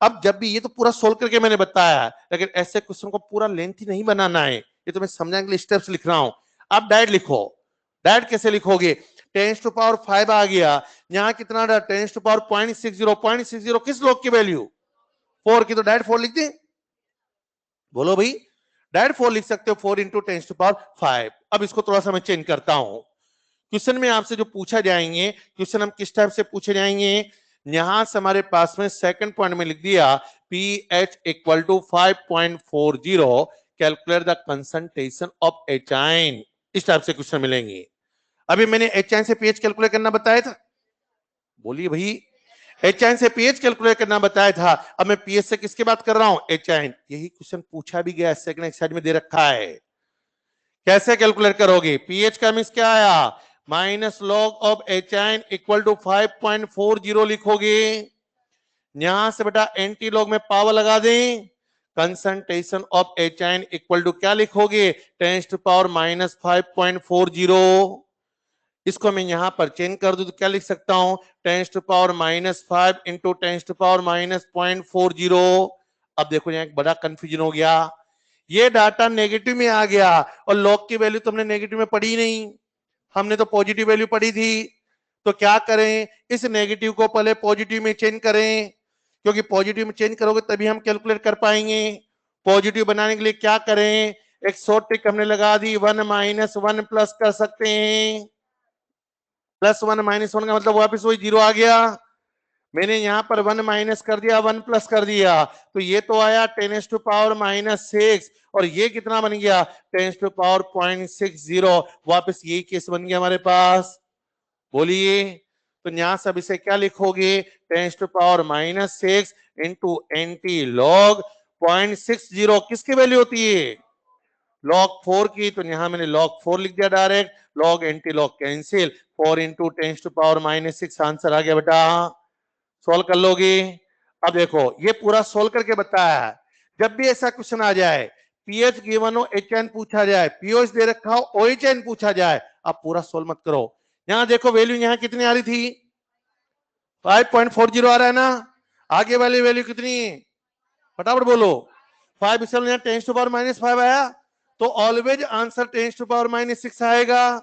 अब जब भी ये तो पूरा सोल्व करके मैंने बताया, लेकिन ऐसे क्वेश्चन को पूरा लेंथी नहीं बनाना है, ये तो मैं समझाने के लिए स्टेप्स लिख रहा हूं। आप डायरेक्ट लिखो। डायरेक्ट कैसे लिखोगे? 10⁵ आ गया, यहां कितना 10⁻⁴ 0.60 किस लॉग की वैल्यू? 4 की, तो डायरेक्ट 4 लिख दे। बोलो भाई, डायरेक्ट 4 लिख सकते हो, 4 इंटू 10⁵ अब इसको थोड़ा सा मैं चेंज करता हूं। क्वेश्चन में आपसे जो पूछा जाएंगे, क्वेश्चन हम किस टाइप से पूछे जाएंगे? यहां से हमारे पास में सेकंड पॉइंट में लिख दिया pH equal to 5.40, calculate the concentration of H ion. इस टाइप से क्वेश्चन मिलेंगे। अभी मैंने एचाइन से pH कैलकुलेट करना बताया था, बोलिए भाई, एचाइन से pH कैलकुलेट करना बताया था। अब मैं pH से किसकी बात कर रहा हूं? एचाइन। यही क्वेश्चन पूछा भी गया, सेकंड एक्सरसाइज में दे रखा है। कैसे कैलकुलेट करोगे? pH का मींस क्या आया? Minus log of H ion equal to 5.40 लिखोगे। यहां से बेटा एंटी लॉग में पावर लगा दें, concentration of H ion equal to क्या लिखोगे? 10⁻⁵ इसको मैं यहां पर चेंज कर दूं तो क्या लिख सकता हूं? 10⁻⁵ इंटू 10⁻⁻.40। अब देखो यहां एक बड़ा कंफ्यूजन हो गया, ये डाटा नेगेटिव में आ गया और लॉग की वैल्यू तो हमने नेगेटिव में पढ़ी नहीं, हमने तो पॉजिटिव वैल्यू पढ़ी थी। तो क्या करें? इस नेगेटिव को पहले पॉजिटिव में चेंज करें, क्योंकि पॉजिटिव में चेंज करोगे तभी हम कैलकुलेट कर पाएंगे। पॉजिटिव बनाने के लिए क्या करें? एक शॉर्ट ट्रिक हमने लगा दी, 1 - 1 प्लस कर सकते हैं। +1 - 1 का मतलब वापस वही 0 आ गया। मैंने यहां पर 1 माइनस कर दिया, 1 प्लस कर दिया, तो ये तो आया 10⁻⁻⁶, और ये कितना बन गया? 10⁻⁴.60। वापस यही केस बन गया हमारे पास। बोलिए, तो यहां से अब इसे क्या लिखोगे? 10⁻⁻6 इंटू एंटी लॉग 0.60 किसकी वैल्यू होती है? लॉग 4 की। तो यहां मैंने लॉग 4 लिख दिया direct, log anti log cancel, 4 into 10⁻⁻6 answer आ गया बेटा। सोल्व कर लोगे? अब देखो ये पूरा सोल्व करके बताया है। जब भी ऐसा क्वेश्चन आ जाए, पीएच गिवन हो, एचएन पूछा जाए, पीओएच दे रखा हो, ओएचएन पूछा जाए, आप पूरा सोल्व मत करो। यहां देखो वैल्यू यहां कितनी आ रही थी? 5.40 आ रहा है ना? आगे वाली वैल्यू कितनी? फटाफट बोलो। 5 इसलिए यहां 10⁻⁻5 आया, तो ऑलवेज आंसर 10⁻⁻6 आएगा।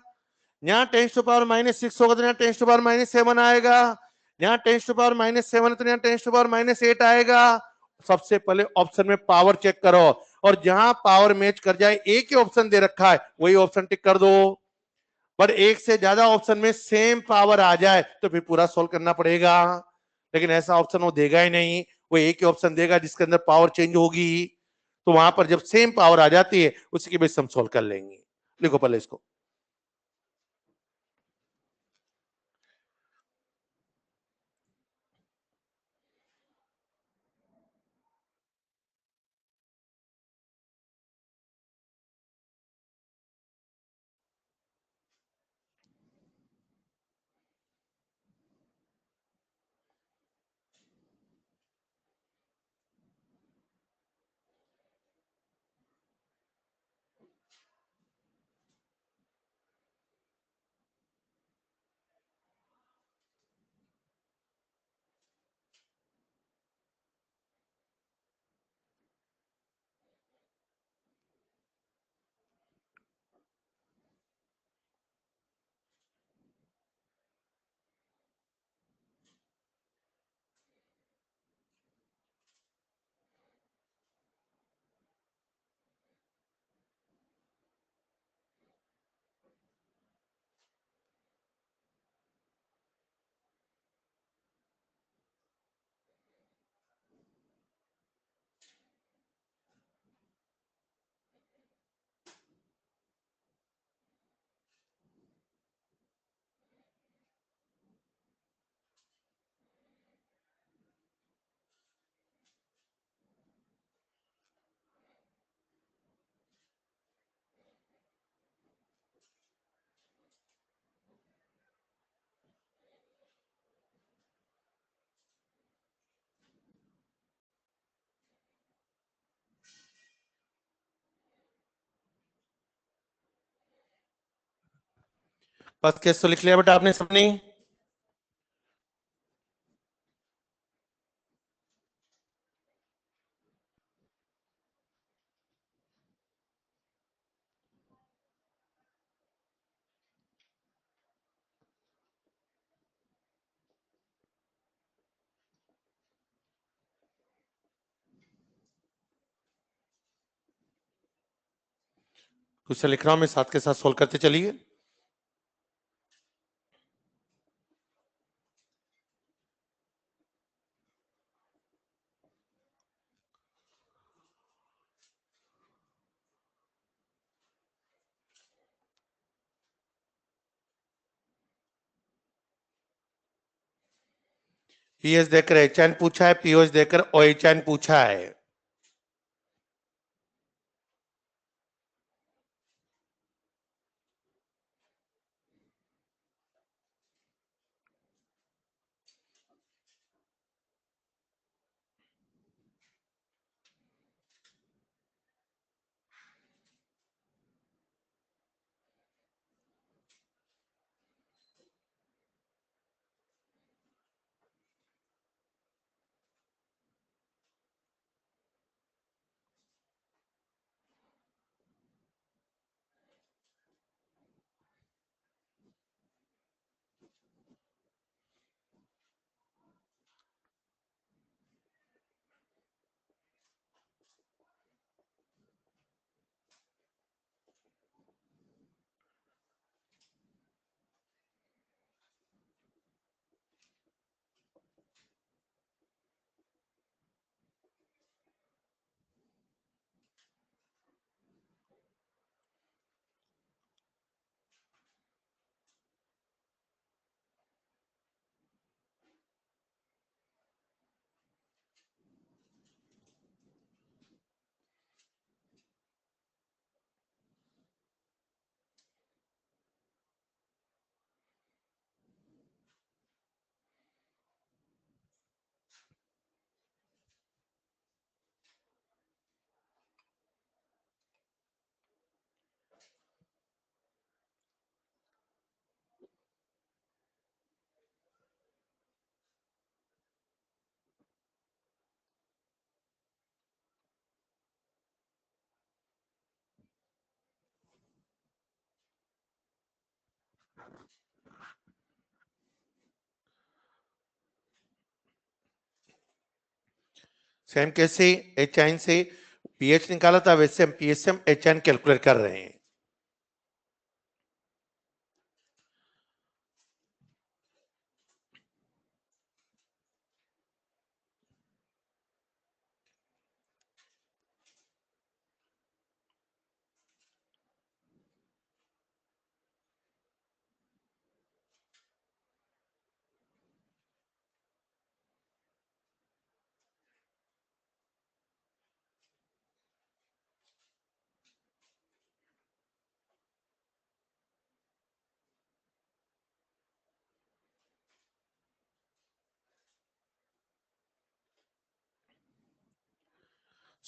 यहाँ 10⁻⁻6 होगा तो यहाँ 10⁻⁻7 आएगा। यहाँ 10⁻⁻7 तो यहाँ 10⁻⁻8 आएगा। सबसे पहले ऑप्शन में पावर चेक करो, और जहां पावर मैच कर जाए, एक ही ऑप्शन दे रखा है वही ऑप्शन टिक कर दो। पर एक से ज्यादा ऑप्शन में सेम पावर आ जाए तो फिर पूरा सोल्व करना पड़ेगा, लेकिन ऐसा ऑप्शन वो देगा ही नहीं। वो एक ही ऑप्शन देगा जिसके अंदर पावर चेंज होगी, तो वहां पर जब सेम पावर आ जाती है उसी के बेस हम सोल्व कर लेंगे। लिखो पहले इसको। फर्स्ट केस तो लिख लिया बेटा आपने सबने? क्वेश्चन लिख रहा हूं मैं, साथ के साथ सोल्व करते चलिए। पीएच देकर एचएन पूछा है, पीओच देकर ओएचएन पूछा है। सेम कैसे एचआईन से पीएच निकाला था, वैसे हम पीएच से हम एचआईन कैलकुलेट कर रहे हैं।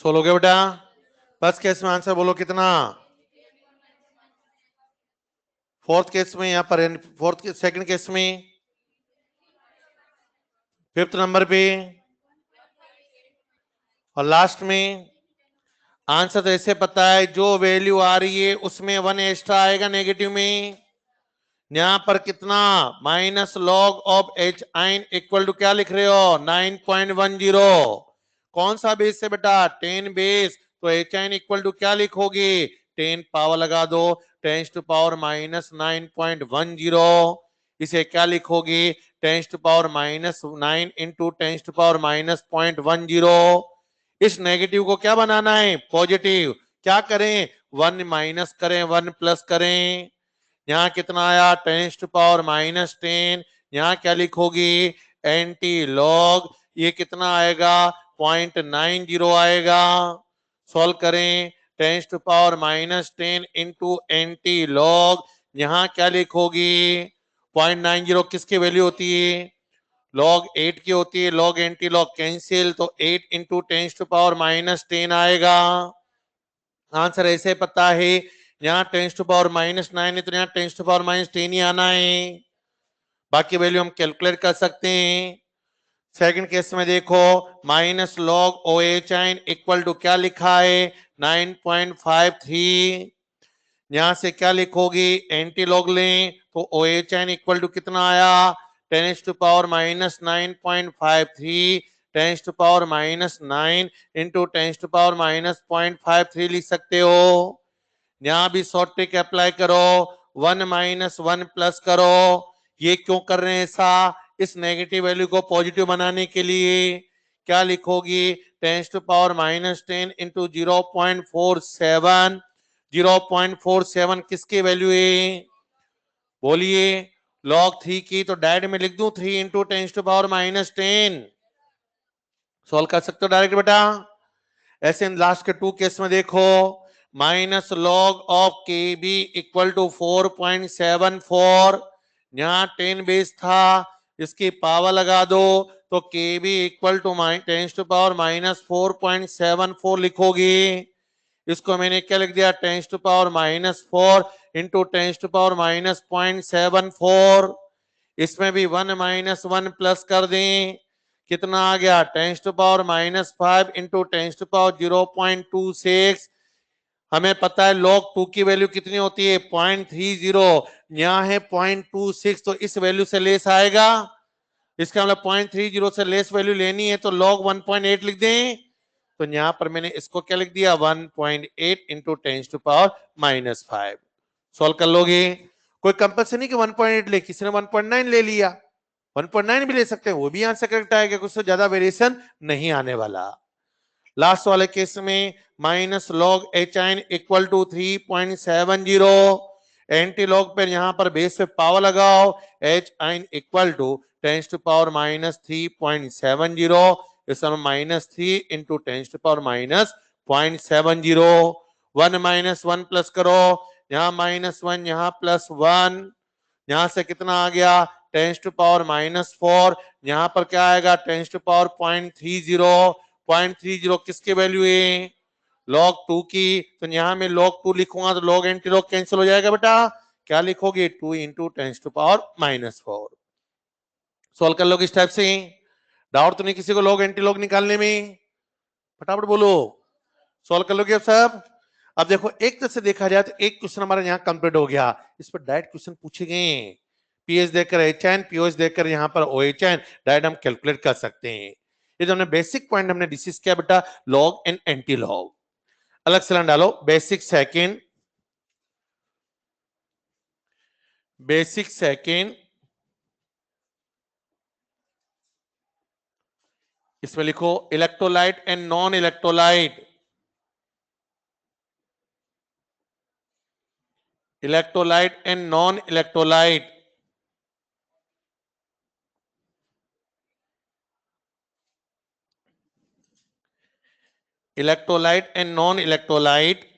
सोल्व हो गया बेटा? फर्स्ट केस में आंसर बोलो कितना? फोर्थ केस में यहां पर, सेकंड केस में, फिफ्थ नंबर पे, और लास्ट में। आंसर तो ऐसे पता है, जो वैल्यू आ रही है उसमें वन एक्स्ट्रा आएगा नेगेटिव में। यहां पर कितना? Minus log of H ion equal to क्या लिख रहे हो? 9.10। कौन सा बेस से बेटा? 10 बेस। तो एच आइन इक्वल टू क्या लिखोगे? 10 पावर लगा दो, 10 टू पावर माइनस 9.10। इसे क्या लिखोगे? 10 to power minus 9 into 10 to power minus 0.10। इस नेगेटिव को क्या बनाना है? पॉजिटिव। क्या करें? 1 माइनस करें, 1 प्लस करें। यहाँ कितना आया? 10 टू पावर माइनस 10। यहाँ क्या लिखोगी? Anti log. ये कितना आएगा? 0.90 आएगा। सॉल्व करें। 10 to power minus 10 into antilog. यहाँ क्या लिखोगी? 0.90 किसकी वैल्यू होती है? लॉग 8 की होती है। लॉग एंटी लॉग कैंसिल, तो 8 इंटू 10 टू पावर माइनस 10 आएगा। आंसर ऐसे पता है, यहाँ 10 टू पावर माइनस 9 है तो यहाँ 10 टू पावर माइनस 10 ही आना है। बाकी वैल्यू हम कैलकुलेट कर सकते हैं। सेकंड केस में देखो, minus log O H ion equal to क्या लिखा है? 9.53। यहां से क्या लिखोगी? एंटी लॉग लें तो O H ion equal to कितना आया? 10 to power minus 9.53। 10 to power minus 9 into 10 to power minus 0.53 लिख सकते हो। यहाँ भी शॉर्ट ट्रिक अप्लाई करो, 1 माइनस 1 प्लस करो। ये क्यों कर रहे हैं ऐसा? इस नेगेटिव वैल्यू को पॉजिटिव बनाने के लिए। क्या लिखोगी? 10⁻⁻10 इंटू 0.47। 0.47 किसकी वैल्यू है? बोलिए। log 3 की, तो डायरेक्ट में लिख दूं 3 इंटू 10⁻⁻10। सॉल्व कर सकते हो डायरेक्ट बेटा। ऐसे लास्ट के 2 केस में देखो, minus log of K B equal to 4.74। यहाँ 10 बेस था, इसकी पावर लगा दो तो के बी इक्वल टू 10⁻⁻4.74 लिखोगी। इसको मैंने क्या लिख दिया? 10⁻⁻4 इंटू 10⁻⁻0.74। इसमें भी 1 माइनस 1 प्लस कर दें, कितना आ गया? 10⁻⁻5 इंटू 10⁻0.26। हमें पता है log 2 की वैल्यू कितनी होती है? 0.30। यहाँ है 0.26, तो इस वैल्यू से लेस आएगा। इसका मतलब 0.30 से लेस वैल्यू लेनी है तो log 1.8 लिख दें। तो यहाँ पर मैंने इसको क्या लिख दिया? 1.8 इंटू 10⁻⁻5। सॉल्व कर लोगे। कोई कंपल्सरी नहीं कि 1.8 ले, किसी ने 1.9 ले लिया, 1.9 भी ले सकते हैं, वो भी आंसर करेक्ट आएगा, कुछ तो ज्यादा वेरिएशन नहीं आने वाला। लास्ट वाले केस में minus log H ion equal to 3.70। Anti log पर यहां पर बेस पे पावर लगाओ, एच आइन इक्वल टू 10⁻³ इसमें -3 इंटू 10⁻⁻0.70। 1 माइनस 1 प्लस करो, यहाँ -1, यहाँ +1, यहां से कितना आ गया? 10⁻⁻4। यहां पर क्या आएगा? 10⁻0.30। 0.30 किसकी वैल्यू है? log 2 की। तो यहां में log 2 लिखूंगा तो log एंटी log कैंसिल हो जाएगा बेटा। क्या लिखोगे? 2 इंटू 10⁻⁻4। सॉल्व कर लोगे इस टाइप से। डाउट तो नहीं किसी को log एंटी log निकालने में? फटाफट बोलो। सॉल्व कर लोगे अब सब? अब देखो, एक तरह से देखा जाए तो एक क्वेश्चन हमारा यहाँ कंप्लीट हो गया। इस पर डायरेक्ट क्वेश्चन पूछे गए, पीएच देकर एच एन, पीओएच देकर यहाँ पर ओ एच एन, डायरेक्ट हम कैलकुलेट कर सकते हैं। ये जो हमने बेसिक पॉइंट हमने डिस्कस किया बेटा, लॉग एंड एंटी लॉग। अलग से डालो, बेसिक सेकेंड, बेसिक सेकेंड, इसमें लिखो electrolyte and non electrolyte. Electrolyte and non electrolyte. Electrolyte and non electrolyte.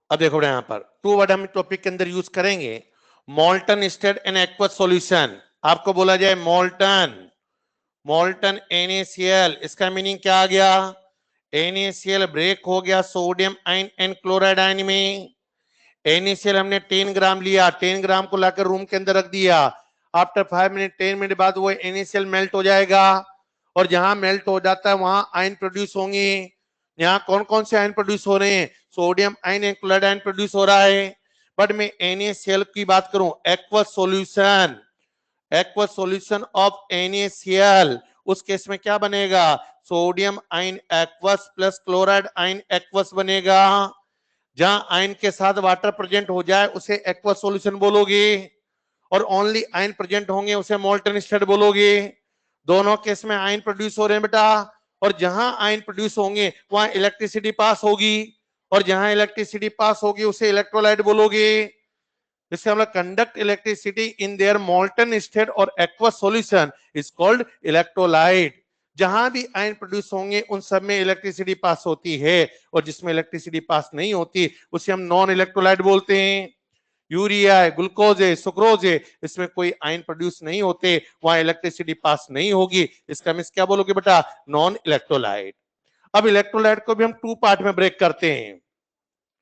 अब देखो यहां पर 2 वर्ड हम टॉपिक के अंदर यूज करेंगे। Molten state and aqueous solution. आपको बोला जाए मोल्टन, मोल्टन NaCl, इसका मीनिंग क्या आ गया? NaCl ब्रेक हो गया sodium ion and chloride ion में। NaCl हमने 10 ग्राम लिया, 10 ग्राम को लाकर रूम के अंदर रख दिया। आफ्टर 5 मिनट 10 मिनट बाद वो NaCl मेल्ट हो जाएगा, और जहां मेल्ट हो जाता है वहां आयन प्रोड्यूस होंगे। यहाँ कौन कौन से आयन प्रोड्यूस हो रहे हैं? Sodium ion and chloride ion produce हो रहा है। बट मैं NaCl की बात करूं, aqueous solution, aqueous solution of NaCl, उस केस में क्या बनेगा? Sodium ion aqueous plus chloride ion aqueous बनेगा। जहां आयन के साथ वाटर प्रेजेंट हो जाए उसे एक्वस सॉल्यूशन बोलोगे, और ओनली आयन प्रेजेंट होंगे उसे मोल्टन स्टेट बोलोगे। दोनों केस में आयन प्रोड्यूस हो रहे हैं बेटा, और जहां आयन प्रोड्यूस होंगे वहां इलेक्ट्रिसिटी पास होगी, और जहां इलेक्ट्रिसिटी पास होगी उसे इलेक्ट्रोलाइट बोलोगे। इससे हम लोग conduct electricity in their molten state और aqueous solution is called electrolyte. जहां भी आयन प्रोड्यूस होंगे उन सब में इलेक्ट्रिसिटी पास होती है, और जिसमें इलेक्ट्रिसिटी पास नहीं होती उसे हम नॉन इलेक्ट्रोलाइट बोलते हैं। यूरिया है, ग्लूकोज है, सुक्रोज है, इसमें कोई आयन प्रोड्यूस नहीं होते, वहां इलेक्ट्रिसिटी पास नहीं होगी, इसका मींस क्या बोलोगे बेटा? Non electrolyte. अब इलेक्ट्रोलाइट को भी हम 2 पार्ट में ब्रेक करते हैं,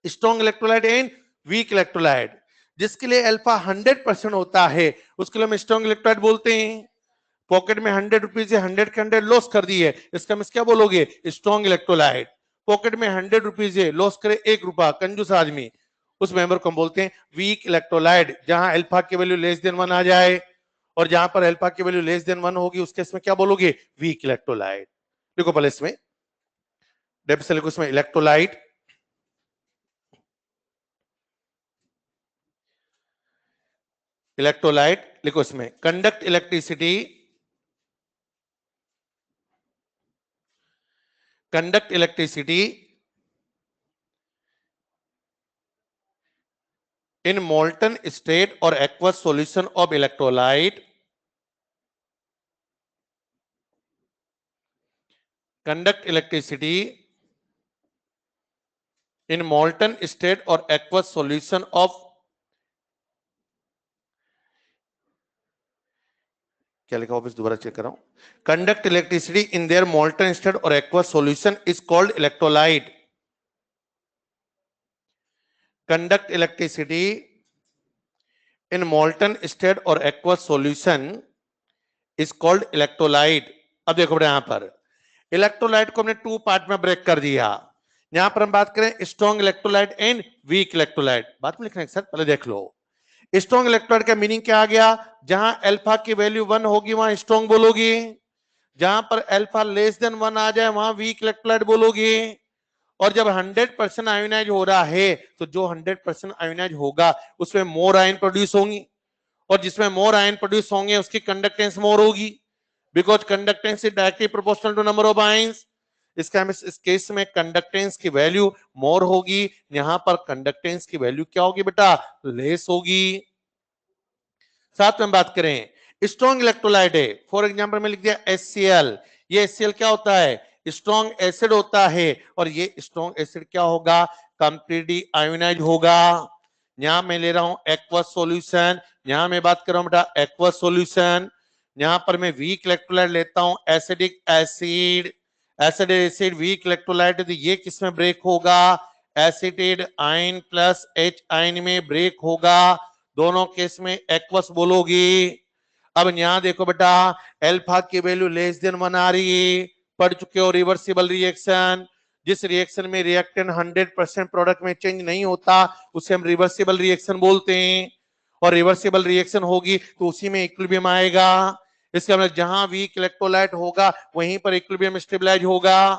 strong electrolyte and weak electrolyte. जिसके लिए अल्फा 100% होता है उसके लिए हम स्ट्रॉन्ग इलेक्ट्रोलाइट बोलते हैं। पॉकेट में 100 रुपीज है, 100 के 100 लॉस कर दिए, इसका मींस क्या बोलोगे? Strong electrolyte. पॉकेट में 100 रुपीज है, लॉस करे 1 रुपया, कंजूस आदमी, उस मेंबर को हम बोलते हैं वीक इलेक्ट्रोलाइट, जहां अल्फा की वैल्यू लेस देन 1 आ जाए। और जहां पर अल्फा की वैल्यू लेस देन 1 होगी उस केस में क्या बोलोगे, वीक इलेक्ट्रोलाइट। देखो पहले इसमें डेप्थ से लिखो, इसमें इलेक्ट्रोलाइट, इलेक्ट्रोलाइट लिखो, इसमें conduct electricity, conduct electricity in molten state or aqueous solution of electrolyte, conduct electricity in molten state or aqueous solution of, क्या लिखा वापस दोबारा चेक कर रहा हूं, conduct electricity in their molten state or aqueous solution is called electrolyte, conduct electricity in molten state or aqueous solution is called electrolyte। अब देखो बेटा यहां पर इलेक्ट्रोलाइट को हमने टू पार्ट में ब्रेक कर दिया। यहां पर हम बात करें strong electrolyte and weak electrolyte, बात में लिखना है सर, पहले देख लो। स्ट्रॉन्ग इलेक्ट्रोलाइट का मीनिंग क्या आ गया, जहां अल्फा की वैल्यू 1 होगी वहां स्ट्रॉन्ग बोलोगी, जहां पर अल्फा लेस देन 1 आ जाए वहां वीक इलेक्ट्रोलाइट बोलोगी। और जब 100% आयोनाइज हो रहा है तो जो 100% आयोनाइज होगा उसमें मोर आयन प्रोड्यूस होंगी, और जिसमें मोर आयन प्रोड्यूस होंगे उसकी कंडक्टेंस मोर होगी, because conductance is directly proportional to number of ions. इसका इस केस में कंडक्टेंस की वैल्यू मोर होगी, यहां पर कंडक्टेंस की वैल्यू क्या होगी बेटा, लेस होगी। साथ में बात करें स्ट्रॉन्ग इलेक्ट्रोलाइट है, फॉर एग्जांपल में लिख दिया HCl, ये HCl क्या होता है, स्ट्रॉन्ग एसिड होता है, और ये स्ट्रॉन्ग एसिड क्या होगा, कंप्लीटली आयोनाइज होगा। यहां मैं ले रहा हूं एक्वस सॉल्यूशन, यहां मैं बात कर रहा हूं बेटा एक्वस सॉल्यूशन, यहां पर मैं वीक इलेक्ट्रोलाइट लेता हूं acidic acid, acid acid weak electrolyte, तो ये किसमें ब्रेक होगा, acetate ion plus H ion में ब्रेक होगा, दोनों केस में एक्वस बोलोगी। अब यहां देखो बेटा अल्फा की वैल्यू लेस देन 1 आ रही है, पढ़ चुके हो रिवर्सिबल रिएक्शन, जिस रिएक्शन में रिएक्टेंट 100% प्रोडक्ट में चेंज नहीं होता उसे हम रिवर्सिबल रिएक्शन बोलते हैं, और रिवर्सिबल रिएक्शन होगी तो उसी में इक्विलिब्रियम आएगा। इसका मतलब जहां वीक इलेक्ट्रोलाइट होगा वहीं पर इक्विलिब्रियम स्टेबलाइज होगा।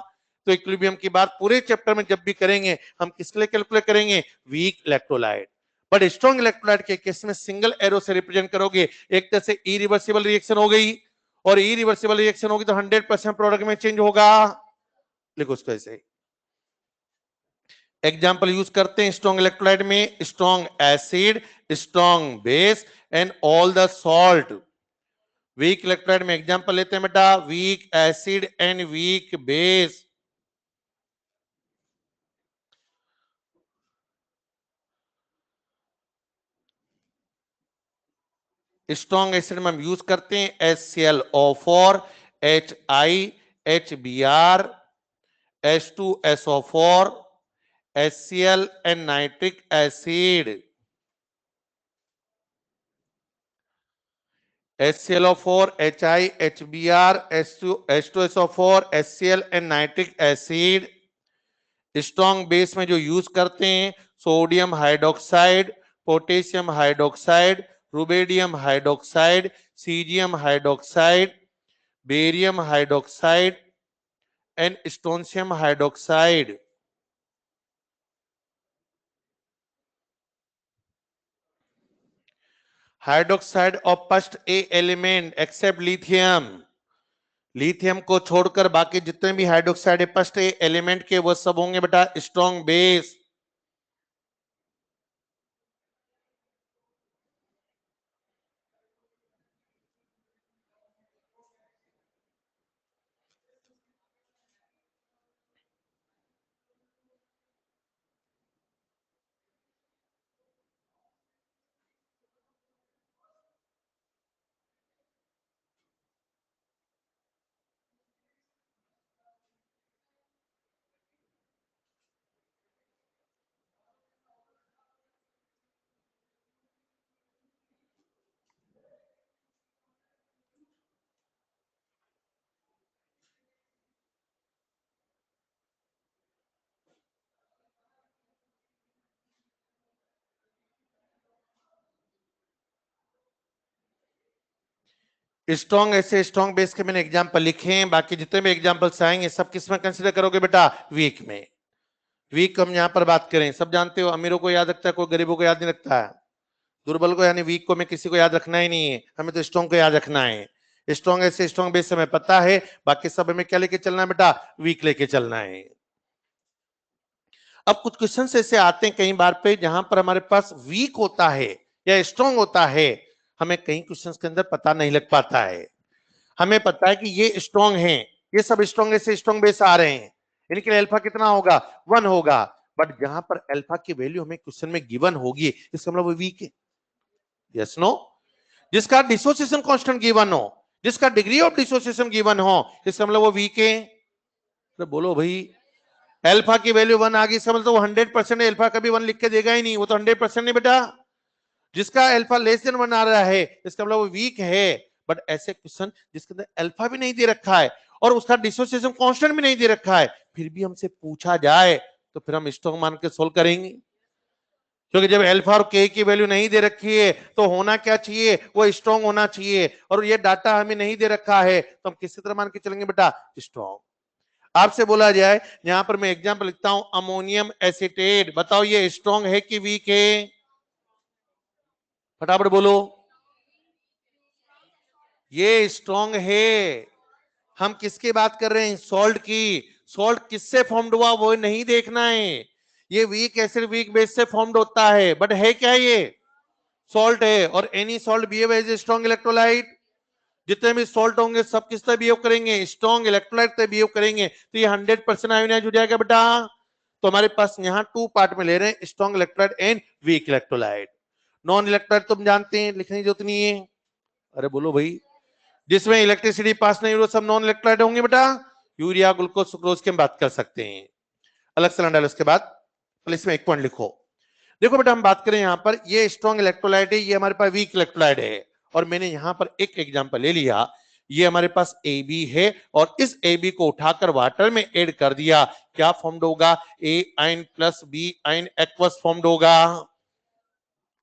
तो इक्विलिब्रियम की बात पूरे चैप्टर में जब भी करेंगे हम किसके लिए कैलकुलेट करेंगे, weak electrolyte. But strong electrolyte के केस में सिंगल एरो से रिप्रेजेंट करोगे, एक तरह से इरिवर्सिबल रिएक्शन हो गई, और इरिवर्सिबल रिएक्शन होगी तो 100% प्रोडक्ट में चेंज होगा, लिखो उसको ऐसे। एग्जाम्पल यूज करते हैं स्ट्रॉन्ग इलेक्ट्रोलाइट में, strong acid, strong base and all the salt. Weak electrolyte में एग्जाम्पल लेते हैं बेटा weak acid and weak base. Strong acid में हम यूज करते हैं HClO4, HI, HBr, H2SO4, HCl and nitric acid। HClO4, HI, HBr, H2SO4, HCl and nitric acid। Strong base में जो यूज करते हैं sodium hydroxide, potassium hydroxide, rubidium hydroxide, caesium hydroxide, barium hydroxide and strontium hydroxide. Hydroxide of first A element except lithium, lithium को छोड़कर बाकी जितने भी hydroxide है फर्स्ट ए एलिमेंट के वो सब होंगे बेटा स्ट्रॉन्ग बेस। स्ट्रॉन्ग ऐसे स्ट्रॉन्ग बेस के मैंने एग्जांपल लिखे हैं, बाकी जितने भी एग्जांपल्स आएंगे सब किस में कंसीडर करोगे बेटा? वीक में। वीक हम यहां पर बात करें, सब जानते हो अमीरों को याद रखता है कोई, गरीबों को याद नहीं रखता है। दुर्बल को यानी वीक को मैं किसी को याद रखना ही नहीं है, हमें तो स्ट्रॉन्ग को याद रखना है। स्ट्रॉन्ग ऐसे स्ट्रॉन्ग बेस हमें पता है, बाकी सब हमें क्या लेके चलना है बेटा? वीक लेके चलना है। अब कुछ क्वेश्चन ऐसे आते हैं कई बार पे जहां पर हमारे पास वीक होता है या स्ट्रॉन्ग होता है, हमें कई क्वेश्चंस के अंदर पता नहीं लग पाता है। हमें पता है कि ये स्ट्रॉन्ग है, ये सब स्ट्रॉन्ग से स्ट्रॉन्ग बेस आ रहे हैं, इनके लिए अल्फा कितना होगा? 1 होगा। बट जहां पर अल्फा की वैल्यू हमें क्वेश्चन में गिवन होगी, इसका मतलब वो वीक है। Yes no? जिसका डिसोसिएशन कांस्टेंट गिवन हो, जिसका डिग्री ऑफ डिसोसिएशन गिवन हो, इसका मतलब वो वीक है। तो बोलो भाई, अल्फा की वैल्यू 1 आ गई, इसका मतलब वो 100% अल्फा कभी 1 लिख के देगा ही नहीं, वो तो 100% नहीं बेटा। जिसका अल्फा लेस देन 1 आ रहा है, इसका मतलब वो वीक है। बट ऐसे क्वेश्चन जिसके अंदर अल्फा भी नहीं दे रखा है और उसका डिसोसिएशन कांस्टेंट भी नहीं दे रखा है, फिर भी हमसे पूछा जाए तो फिर हम स्ट्रॉन्ग मान के सोल्व करेंगे। क्योंकि जब अल्फा और के की वैल्यू नहीं दे रखी है तो होना क्या चाहिए? वो स्ट्रॉन्ग होना चाहिए। और ये डाटा हमें नहीं दे रखा है तो हम किसी तरह मान के चलेंगे बेटा? स्ट्रॉन्ग। आपसे बोला जाए, यहां पर मैं एग्जांपल लिखता हूं, अमोनियम एसीटेट, बताओ ये स्ट्रॉन्ग है कि वीक है? फटाफट बोलो। ये स्ट्रॉन्ग है। हम किसकी बात कर रहे हैं? सॉल्ट की। सॉल्ट किससे फॉर्म्ड हुआ वो नहीं देखना है। ये वीक एसिड वीक बेस से फॉर्म्ड होता है, बट है क्या? ये सॉल्ट है। और any salt behave as a strong electrolyte. जितने भी सॉल्ट होंगे सब किस तरह बिहेव करेंगे? स्ट्रॉन्ग इलेक्ट्रोलाइट से बिहेव करेंगे। तो ये 100% आयोनाइज हो जाएगा बेटा। तो हमारे पास यहाँ 2 पार्ट में ले रहे हैं, strong electrolyte and weak electrolyte. Non electrolyte तुम जानते हैं, लिखने की जरूरत नहीं है। अरे बोलो भाई, जिसमें इलेक्ट्रिसिटी पास नहीं हो सब नॉन इलेक्ट्रोलाइट होंगे बेटा। यूरिया, ग्लूकोज, सुक्रोज की हम बात कर सकते हैं। अलग से डालो। उसके बाद इसमें एक पॉइंट लिखो। देखो बेटा, हम बात करें यहां पर, ये स्ट्रॉन्ग इलेक्ट्रोलाइट है, ये हमारे पास वीक इलेक्ट्रोलाइट है। और मैंने यहां पर एक एग्जांपल ले लिया, ये हमारे पास ए बी है और इस ए बी को उठाकर वाटर में ऐड कर दिया, क्या फॉर्म्ड होगा? A ion plus B ion aqueous formed होगा।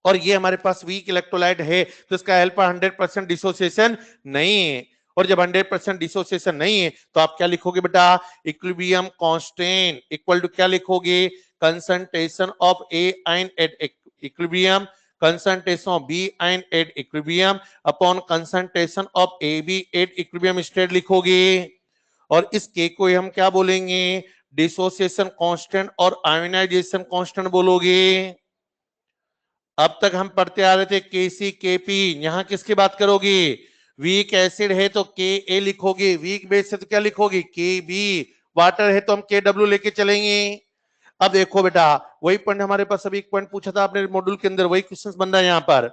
और ये हमारे पास वीक इलेक्ट्रोलाइट है तो इसका अल्फा 100% डिसोसिएशन नहीं है। और जब 100% डिसोसिएशन नहीं है तो आप क्या लिखोगे बेटा? इक्विलिब्रियम कांस्टेंट इक्वल टू क्या लिखोगे? Concentration of A ion at equilibrium, concentration of B ion at equilibrium upon concentration of AB at equilibrium state लिखोगे। और इस K को हम क्या बोलेंगे? डिसोसिएशन कांस्टेंट और आयोनाइजेशन कांस्टेंट बोलोगे। अब तक हम पढ़ते आ रहे थे केसी केपी, यहां किसकी बात करोगी? वीक एसिड है तो के ए लिखोगे, वीक बेस है तो क्या लिखोगी? के बी। वाटर है तो हम के डब्ल्यू लेके चलेंगे। अब देखो बेटा, वही पॉइंट हमारे पास अभी एक पॉइंट पूछा था आपने मॉड्यूल के अंदर, वही क्वेश्चन बन रहा है यहाँ पर।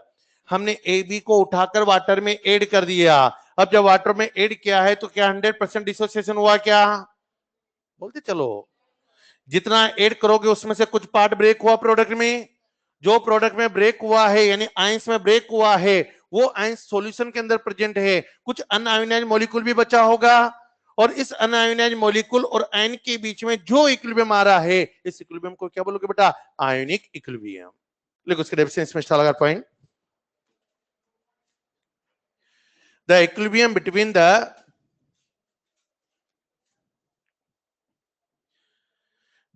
हमने ए बी को उठाकर वाटर में ऐड कर दिया। अब जब वाटर में ऐड किया है तो क्या 100% डिसोसिएशन हुआ क्या? बोलते चलो। जितना ऐड करोगे उसमें से कुछ पार्ट ब्रेक हुआ प्रोडक्ट में, जो प्रोडक्ट में ब्रेक हुआ है यानी आयंस में ब्रेक हुआ है, वो आयंस सॉल्यूशन के अंदर प्रेजेंट है, कुछ अनआयोनाइज्ड मॉलिक्यूल भी बचा होगा। और इस अनआयोनाइज्ड मॉलिक्यूल और आयन के बीच में जो इक्विलिब्रियम आ रहा है, इस इक्विलिब्रियम को क्या बोलोगे बेटा? Ionic equilibrium. देखो उसके डेफिनेशन में स्टार लगा point. The equilibrium between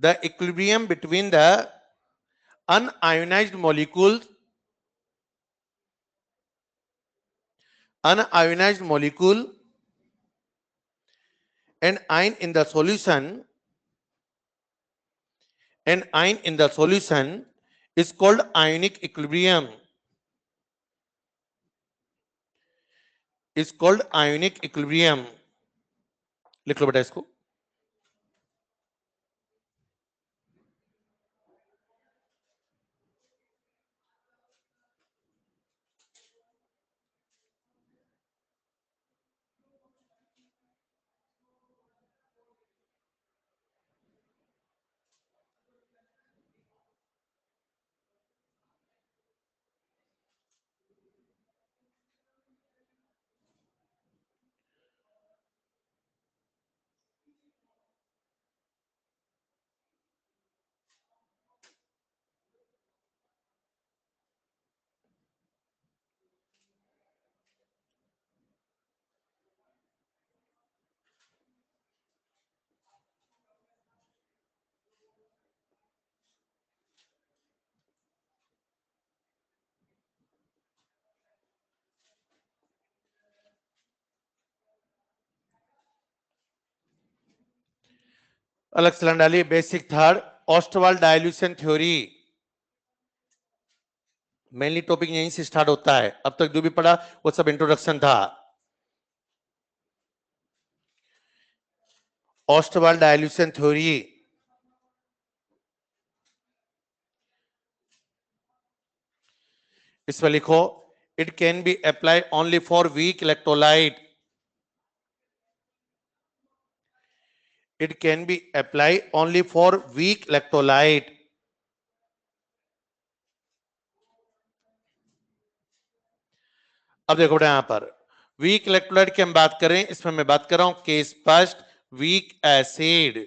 the equilibrium between the unionized molecules unionized molecule and ion in the solution is called ionic equilibrium, is called ionic equilibrium। लिख लो बेटा इसको। अलग से लाइन डालिए। Basic third, Ostwald dilution theory, mainly topic यहीं से start होता है। अब तक जो भी पढ़ा वो सब इंट्रोडक्शन था। ऑस्टवाल्ड डाइल्यूशन थ्योरी, इसमें लिखो, it can be apply only for weak electrolyte, it can be applied only for weak electrolyte। अब देखो बेटा यहां पर वीक इलेक्ट्रोलाइट की हम बात करें, इसमें मैं बात कर रहा हूं केस फर्स्ट वीक एसिड।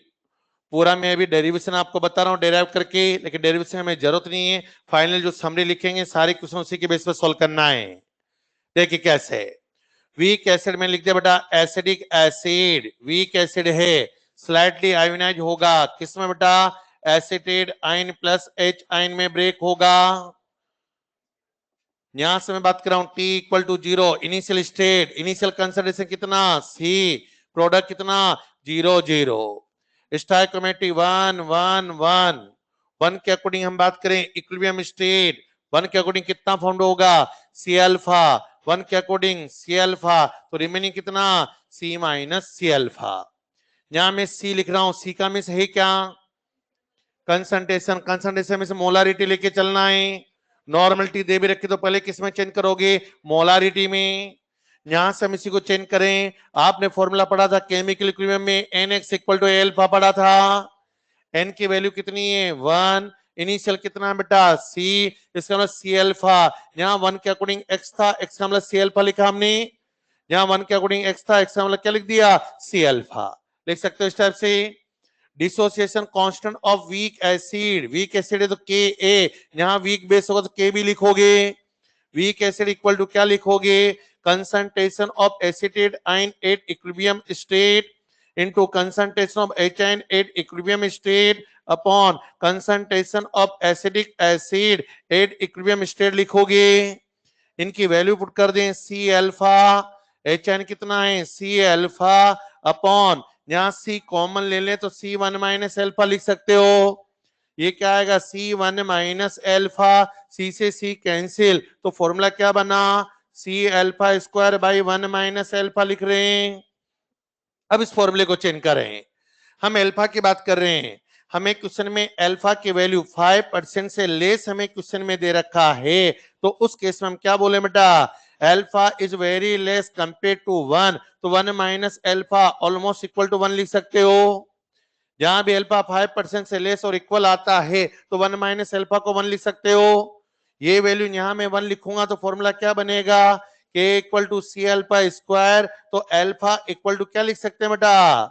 पूरा मैं अभी डेरिवेशन आपको बता रहा हूं डेराइव करके, लेकिन डेरिवेशन हमें जरूरत नहीं है। फाइनल जो समरी लिखेंगे सारे क्वेश्चन उसी के बेस पर सॉल्व करना है। देखिए कैसे, वीक एसिड में लिख दिया बेटा, एसिडिक एसिड वीक एसिड है, स्लाइटली आयोनाइज होगा किसमें बेटा, acetate ion plus H ion में ब्रेक होगा। यहां से मैं बात कर रहा हूं T equal to 0, initial state, initial concentration कितना सी, प्रोडक्ट कितना 0 0, स्टोइकोमेट्री 1 1 1, 1 के अकॉर्डिंग हम बात करें इक्विलिब्रियम स्टेट, 1 के अकॉर्डिंग कितना फॉर्म होगा सी अल्फा, 1 के अकॉर्डिंग सी अल्फा, तो रिमेनिंग कितना सी माइनस सी अल्फा। यहां मैं सी लिख रहा हूं, सी का मीन्स है क्या, कंसंट्रेशन, कंसंट्रेशन में से मोलारिटी लेके चलना है। नॉर्मलिटी दे भी रखी तो पहले किस में चेंज करोगे, मोलारिटी में। यहां से हम इसी को चेंज करें, आपने फॉर्मूला पढ़ा था केमिकल इक्विलिब्रियम में NX इक्वल टू अल्फा पढ़ा था, N की वैल्यू कितनी है 1, इनिशियल कितना बेटा C, इसका मतलब C अल्फा, यहाँ 1 के अकॉर्डिंग X था, X का मतलब C अल्फा लिखा हमने, यहाँ 1 के अकॉर्डिंग X था, X का मतलब क्या लिख दिया C अल्फा। लिख सकते हो इस टाइप से। Dissociation constant of week acid, weak acid है तो के ए, यहां वीक बेस होगा तो के भी लिखोगे। वीक एसिड इक्वल टू क्या लिखोगे, concentration of acetate ion at equilibrium state into concentration of H ion at equilibrium state upon concentration of acidic acid at equilibrium state लिखोगे। इनकी वैल्यू पुट कर दें सी अल्फा, एच आयन कितना है C alpha upon, यहां सी common ले लें तो सी वन माइनस एल्फा लिख सकते हो। ये क्या आएगा C one minus alpha, C से सी कैंसिल, तो फॉर्मूला क्या बना C alpha square by one minus alpha लिख रहे हैं। अब इस फॉर्मूले को चेंज करें, हम अल्फा की बात कर रहे हैं, हमें क्वेश्चन में अल्फा की वैल्यू 5% से लेस हमें क्वेश्चन में दे रखा है, तो उस केस में हम क्या बोले बेटा, alpha is very less compare to 1, तो 1 minus alpha almost equal to 1 लिख सकते हो। जहां भी अल्फा 5% से लेस और इक्वल आता है तो 1 माइनस अल्फा को 1 लिख सकते हो। ये वैल्यू यहां में 1 लिखूंगा तो फॉर्मूला क्या बनेगा, K equal to C alpha square, तो अल्फा इक्वल टू क्या लिख सकते हैं बेटा,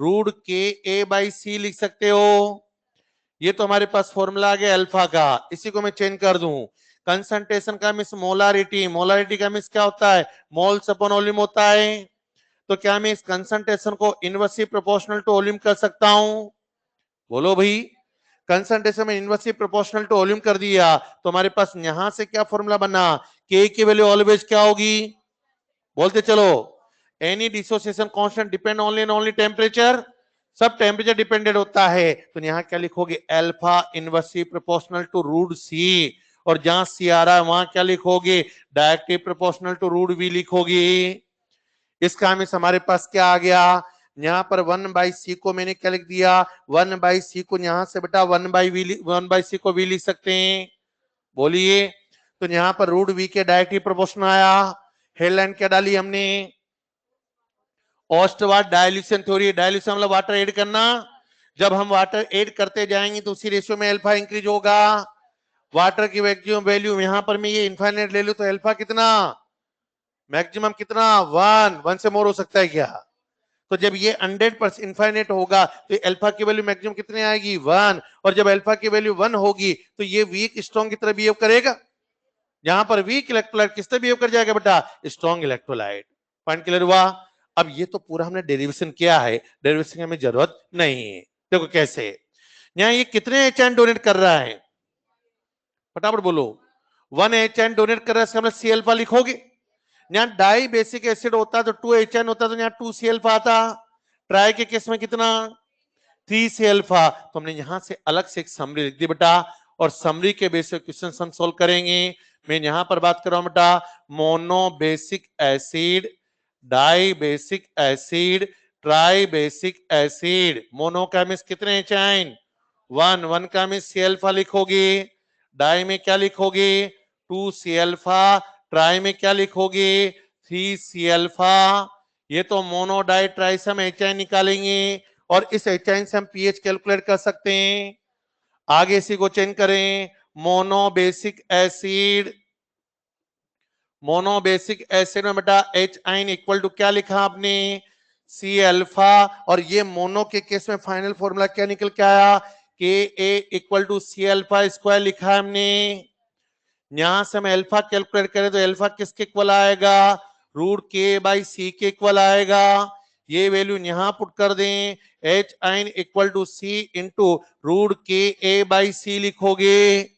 रूट के ए बाई सी लिख सकते हो। ये तो हमारे पास फॉर्मूला आ गया अल्फा का, इसी को मैं चेंज कर दूं, कंसंट्रेशन का मिस मोलारिटी, मोलारिटी का मिस क्या होता है मोल्स अपॉन वॉल्यूम होता है, तो क्या मैं इस कंसंट्रेशन को इनवर्सली प्रोपोर्शनल टू वॉल्यूम कर सकता हूं, बोलो भाई। कंसंट्रेशन में इनवर्सली प्रोपोर्शनल टू वॉल्यूम कर दिया तो हमारे पास यहां से क्या फॉर्मूला बना, के की वैल्यू ऑलवेज क्या होगी, बोलते चलो, any dissociation constant depend only and only temperature, सब टेम्परेचर डिपेंडेंट होता है, तो यहां क्या लिखोगे alpha inversely proportional to root C, और जहां सी आ रहा है वहां क्या लिखोगे directly proportional to root V लिखोगे। इसका मीन्स हमारे पास क्या आ गया, यहाँ पर 1/c को मैंने क्या लिख दिया, 1/c को यहाँ से बेटा 1/c को v लिख सकते हैं, बोलिए। तो यहाँ पर रूट v के डायरेक्टली प्रोपोर्शनल आया। हेडलाइन क्या डाली हमने, ऑस्टवार्ड डाइल्यूशन थ्योरी, डाइल्यूशन मतलब वाटर ऐड करना, जब हम वाटर ऐड करते जाएंगे तो उसी रेशियो में अल्फा इंक्रीज होगा। वाटर की मैक्सिमम वैल्यू यहां पर मैं ये इनफाइनाइट ले लू तो अल्फा कितना मैक्सिमम कितना 1 से मोर हो सकता है क्या, तो जब ये 100% इनफाइनाइट होगा तो अल्फा की वैल्यू मैक्सिमम कितने आएगी 1, और जब अल्फा की वैल्यू 1 होगी तो ये वीक स्ट्रॉन्ग की तरह बिहेव करेगा। यहां पर वीक इलेक्ट्रोलाइट किस तरह बिहेव कर जाएगा बेटा, स्ट्रॉन्ग इलेक्ट्रोलाइट। पॉइंट क्लियर हुआ। अब ये तो पूरा हमने डेरिवेशन किया है, डेरिवेशन की हमें जरूरत नहीं है। देखो कैसे, यहाँ ये कितने एचएन डोनेट कर रहा है, फटाफट बोलो, 1 एचएन डोनेट कर रहा है, इसका मतलब सी अल्फा लिखोगे। यहाँ डाई बेसिक एसिड होता तो 2 एचएन होता तो यहाँ 2 सी अल्फा आता। ट्राई के केस में कितना 3 अल्फा, तो हमने यहां से अलग से एक समरी लिख दी बेटा, और समरी के बेस पे क्वेश्चन हम सोल्व करेंगे। मैं यहां पर बात कर रहा हूं बेटा, mono basic acid, di basic acid, tri basic acid. Mono का मीन्स कितने एचाइन, 1 का मीन्स सी अल्फा लिखोगे, डाई में क्या लिखोगे 2 अल्फा, ट्राई में क्या लिखोगे 3 अल्फा। ये तो मोनो डाई ट्राई से हम एचाइन निकालेंगे, और इस एचाइन से हम पीएच कैलकुलेट कर सकते हैं। आगे इसी को चेंज करें, mono basic acid, mono basic acid में बेटा एच आइन इक्वल टू क्या लिखा आपने सी अल्फा, और ये मोनो के केस में फाइनल फॉर्मूला क्या निकल के आया के A equal to C alpha square लिखा है हमने। यहां से हम अल्फा कैलकुलेट करें तो अल्फा किसके इक्वल आएगा, रूट के बाई सी के इक्वल आएगा। ये वैल्यू यहां पुट कर दें, H ion equal to C into root K a by C लिखोगे।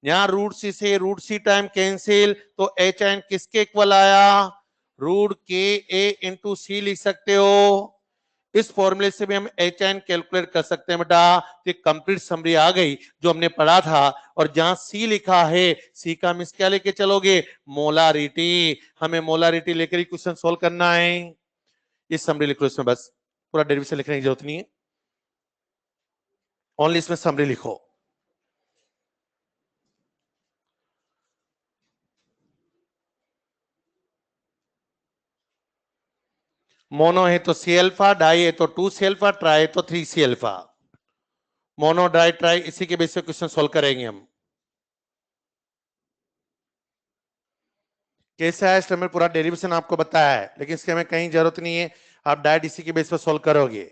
यहां रूट सी से रूट सी टाइम कैंसिल, तो एच आइन किसके इक्वल आया, रूट के ए इंटू सी लिख सकते हो। इस फॉर्मूले से भी हम एच एन कैलकुलेट कर सकते हैं बेटा। तो कंप्लीट समरी आ गई जो हमने पढ़ा था, और जहां सी लिखा है सी का मींस क्या लेके चलोगे, मोलारिटी। हमें मोलारिटी लेकर ही क्वेश्चन सोल्व करना है। इस समरी लिखो, इसमें बस पूरा डेरिवेशन लिखने की जरूरत नहीं है, ओनली इसमें समरी लिखो। मोनो है तो सी अल्फा, डाई है तो 2 अल्फा, ट्राई है तो 3 अल्फा। मोनो डाई ट्राई इसी के बेस पे क्वेश्चन सोल्व करेंगे हम। कैसा है इसमें पूरा डेरिवेशन आपको बताया है, लेकिन इसके हमें कहीं जरूरत नहीं है, आप डायरेक्ट इसी के बेस पर सोल्व करोगे।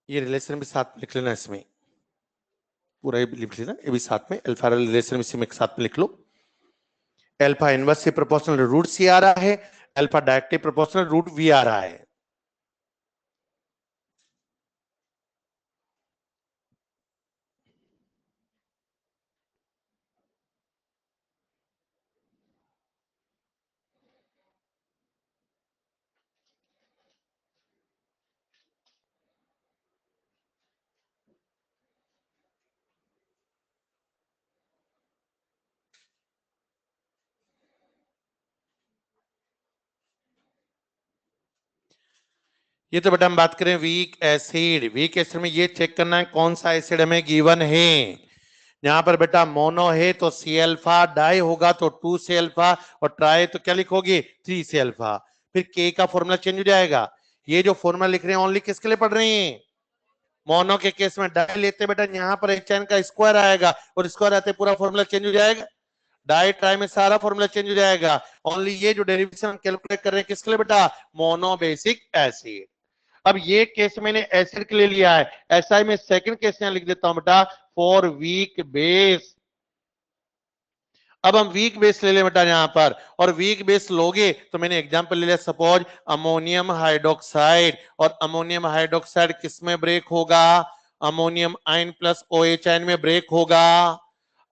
ये रिलेशन भी साथ में लिख लेना, इसमें पूरा लिख लेना, ये भी साथ में अल्फा रिलेशन इसी में साथ में लिख लो। Alpha inversely proportional root C आ रहा है, alpha directly proportional root V आ रहा है। ये तो बेटा हम बात करें वीक एसिड, वीक एसिड में ये चेक करना है कौन सा एसिड हमें गिवन है। यहाँ पर बेटा मोनो है तो सी अल्फा, डाई होगा तो 2 अल्फा, और ट्राई तो क्या लिखोगे 3 अल्फा। फिर के का फॉर्मूला चेंज हो जाएगा। ये जो फॉर्मूला लिख रहे हैं ओनली किसके लिए पढ़ रहे हैं, मोनो के केस में डाई लेते बेटा यहाँ पर एच एन का स्क्वायर आएगा, और स्क्वायर आते पूरा फॉर्मूला चेंज हो जाएगा। डाई ट्राई में सारा फॉर्मूला चेंज हो जाएगा। ओनली ये जो डेरिवेशन कैलकुलेट कर रहे हैं किसके लिए बेटा, मोनो बेसिक एसिड। अब ये केस मैंने एसिड के लिए लिया है, ऐसा ही मैं सेकंड केस यहां लिख देता हूं बेटा, फॉर वीक बेस। अब हम वीक बेस ले ले बेटा यहां पर, और वीक बेस लोगे तो मैंने एग्जांपल ले लिया, सपोज अमोनियम हाइड्रोक्साइड, और अमोनियम हाइड्रोक्साइड किस में ब्रेक होगा, ammonium ion plus O H ion में ब्रेक होगा।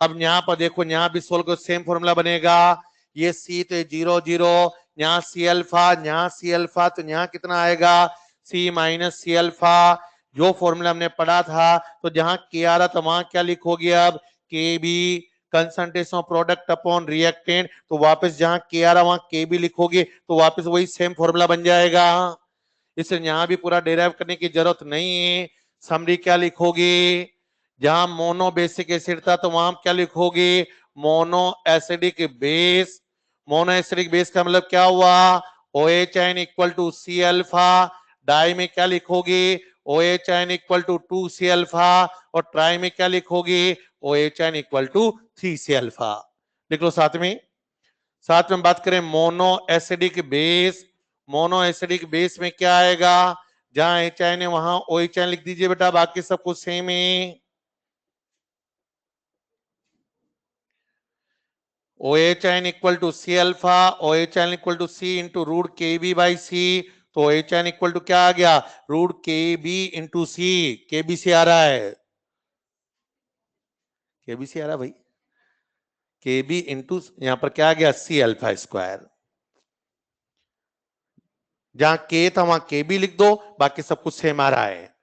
अब यहाँ पर देखो, यहाँ भी सोल्व को सेम फॉर्मूला बनेगा, ये सी तो 0 0, यहाँ सी अल्फा, यहाँ सी अल्फा, तो यहाँ कितना आएगा सी माइनस सी अल्फा। जो फॉर्मूला हमने पढ़ा था, तो जहां के आ रहा था वहां क्या लिखोगे, अब K b concentration of product upon reactant, तो वापस जहां के आ रहा वहां के बी लिखोगे, तो वापस वही सेम फॉर्मूला बन जाएगा। इसलिए यहां भी पूरा डेराइव करने की जरूरत नहीं है। समरी क्या लिखोगे, जहां मोनो बेसिक एसिड था तो वहां क्या लिखोगे, mono acidic base. Mono acidic base का मतलब क्या हुआ, O H n equal to C alpha. Di में क्या लिखोगे, O H n equal to 2 C alpha, और ट्राई में क्या लिखोगे, OHN equal to 3C alpha. लिख लो साथ में। साथ में बात करें mono acidic base, mono acidic base में क्या आएगा, जहां HN है वहां OHN लिख दीजिए बेटा, बाकी सब कुछ सेम है। OHN equal to C alpha, OHN equal to C into root KB by C, तो OHN इक्वल टू क्या आ गया, root KB into C, KBC आ रहा है, KBC आ रहा है भाई, KB इंटू यहां पर क्या आ गया, C अल्फा स्क्वायर, जहां K था वहां KB लिख दो, बाकी सब कुछ सेम आ रहा है।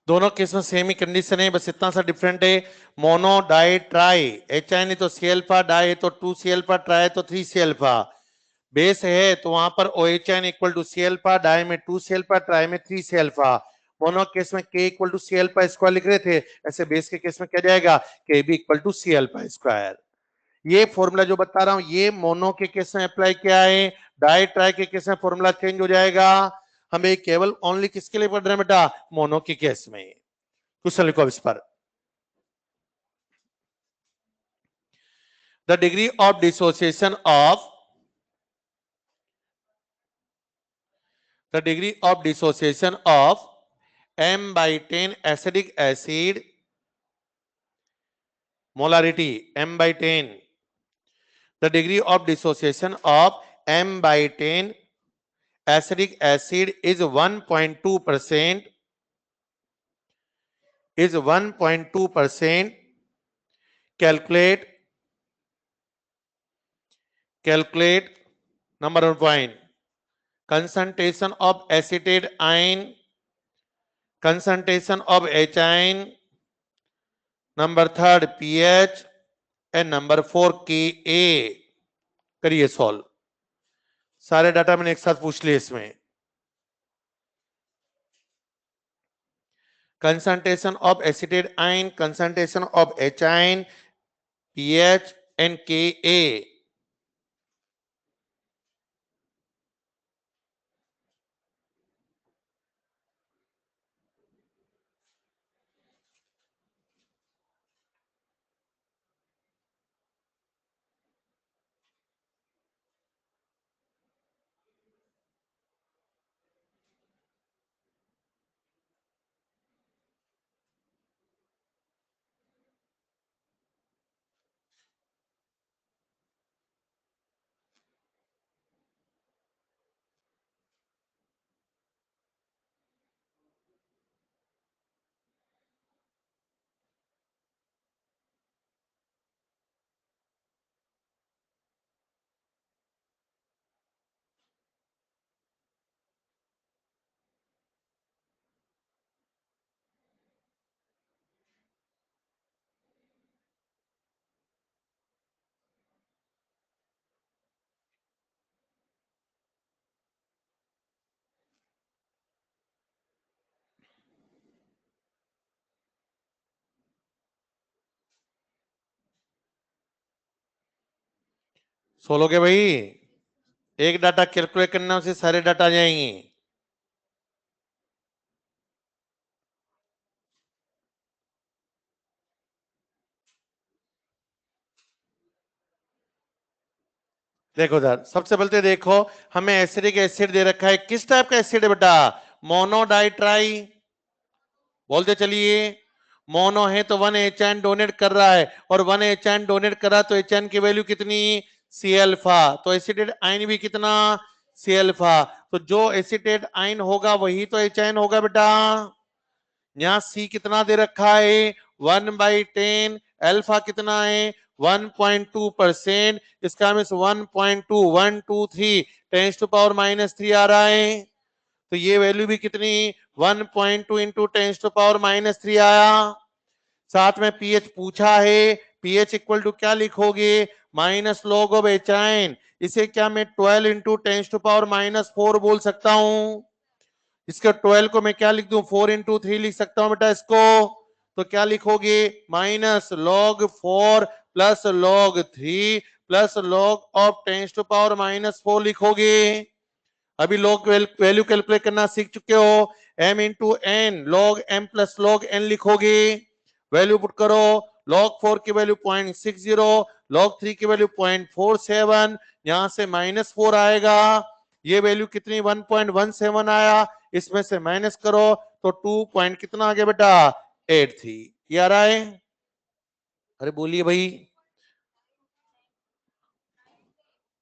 दोनों केस में सेम ही कंडीशन है, बस इतना सा डिफरेंट है। मोनो डाई ट्राई, HN है तो C अल्फा, डाई है तो 2C अल्फा, ट्राई है तो 3C अल्फा। बेस है तो वहां पर OHN equal to C alpha, di में 2C अल्फा, ट्राई में 3C अल्फा। मोनो केस में K equal to C alpha square लिख रहे थे, ऐसे बेस के केस में क्या जाएगा, KB equal to C alpha square. ये फॉर्मूला जो बता रहा हूं ये मोनो के केस में अप्लाई किया है, डाई ट्राई के केस में फॉर्मूला चेंज हो जाएगा। हमें केवल ओनली किसके लिए पढ़ रहे हैं बेटा, मोनो के केस में। क्वेश्चन लिखो अब इस पर। The degree of dissociation of, the degree of dissociation of M/10 acidic acid, molarity M/10, the degree of dissociation of M/10 acidic acid is 1.2%, is 1.2%. Calculate, calculate number 1 point, concentration of acetate ion, concentration of H ion, number 3 pH, and number 4 Ka। करिए solve. सारे data मैंने एक साथ पूछ लिए इसमें। concentration of acetate ion, concentration of H ion, pH and Ka। सोलोगे भाई, एक डाटा कैलकुलेट करना उसे सारे डाटा आ जाएंगे। देखो सर, सबसे पहले तो देखो हमें एसिडिक एसिड दे रखा है, किस टाइप का एसिड है बेटा? मोनोडाइट्राई। बोलते चलिए, मोनो है तो 1 HN डोनेट कर रहा है, और 1 HN डोनेट कर रहा है तो HN की वैल्यू कितनी? C alpha. तो एसिटेट आयन भी कितना? C alpha. तो जो एसिटेट आयन होगा वही तो HN होगा बेटा। यहाँ सी कितना दे रखा है? 1/10। अल्फा कितना है? 1.2%। इसका मीन्स 1.2123 टेंस टू पावर -3 आ रहा है। तो ये वैल्यू भी कितनी? 1.2 इंटू टेंस टू पावर -3 आया। साथ में पीएच पूछा है, पीएच इक्वल टू क्या लिखोगे? Minus log of H ion. इसे क्या मैं 12 इंटू टेंस टू पावर -4 बोल सकता हूं? इसके 12 को मैं क्या लिख दूं? 4 इंटू 3 लिख सकता हूं बेटा इसको। तो क्या लिखोगे? Minus log 4 plus log 3 plus log of tens to power -4 लिखोगे। अभी लॉग वैल्यू कैलकुलेट करना सीख चुके हो। m into N, log m plus log n लिखोगे। वैल्यू पुट करो। log 4 की वैल्यू 0.60, log 3 की वैल्यू 0.47, यहां से -4 आएगा। ये वैल्यू कितनी? 1.17 आया। इसमें से माइनस करो तो 2 पॉइंट कितना आ गया बेटा? 83। ये आ रहा है? अरे बोलिए भाई।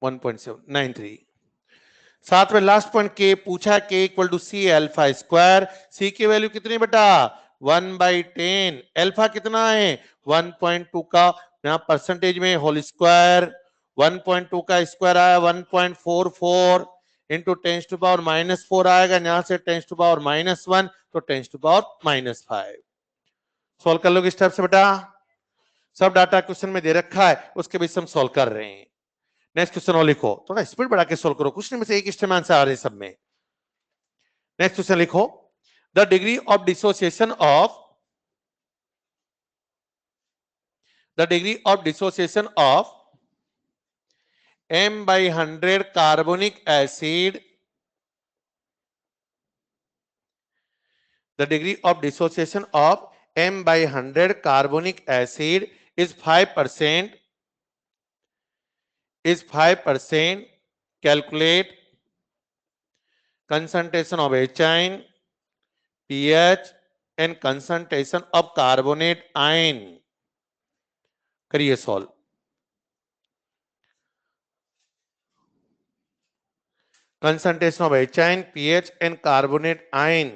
1.793। साथ में लास्ट पॉइंट के पूछा, K equal to C alpha square. C की वैल्यू कितनी बेटा? 1/10। अल्फा कितना है? 1.2 का यहाँ परसेंटेज में होल स्क्वायर। 1.2 का स्क्वायर आया 1.44 इंटू टेंस टू पावर -4 आएगा। यहाँ से टेंस टू पावर -1 तो टेंस टू पावर -5। सोल्व कर लोगे स्टेप से बेटा। सब डाटा क्वेश्चन में दे रखा है, उसके बीच हम सोल्व कर रहे हैं। नेक्स्ट क्वेश्चन और लिखो, थोड़ा स्पीड बढ़ा के सोल्व करो, कुछ नहीं में से एक स्टेप में आंसर आ रहे हैं सब में। नेक्स्ट क्वेश्चन लिखो, the degree of dissociation of m/100 carbonic acid, the degree of dissociation of m/100 carbonic acid is 5%. Calculate concentration of HIN, pH and concentration of carbonate ion. करिए solve. Concentration of HIN, pH and carbonate ion.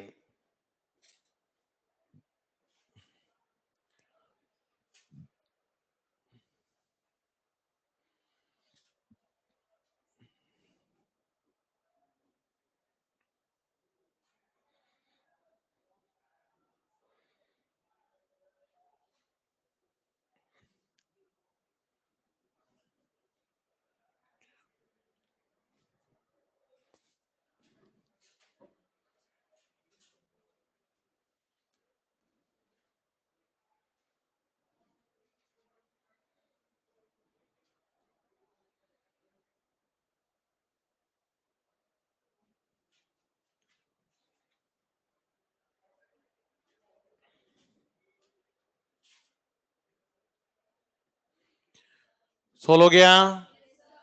Solve हो गया?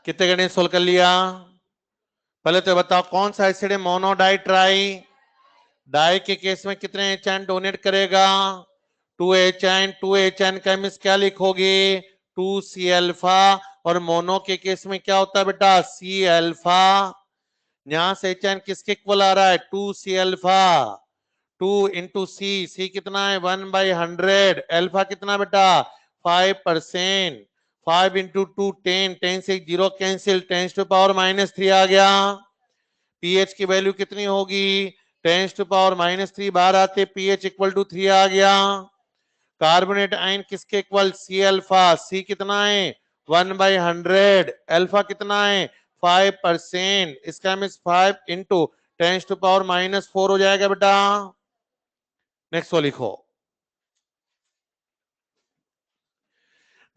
कितने घंटे solve कर लिया? पहले तो बताओ कौन सा एसिड है? मोनोडाइट्राई। डाई के केस में कितने HN डोनेट करेगा? 2 HN। 2 HN का मींस क्या लिखोगे? 2 C अल्फा। और मोनो के केस में क्या होता है बेटा? C alpha. यहां से HN किसके इक्वल आ रहा है? 2 C अल्फा। 2 इंटू सी कितना है? 1/100। अल्फा कितना बेटा? 5%। 5 इंटू 2 10, 10 से 0 कैंसिल, 10 टू पावर -3 आ गया। पीएच की वैल्यू कितनी होगी? 10 टू पावर -3 बाहर आते पीएच इक्वल टू 3 आ गया। कार्बोनेट आयन किसके इक्वल? C alpha. सी कितना है? 1/100। अल्फा कितना है? 5%। इसका मींस 5 इंटू 10 टू पावर -4 हो जाएगा बेटा। नेक्स्ट वो लिखो,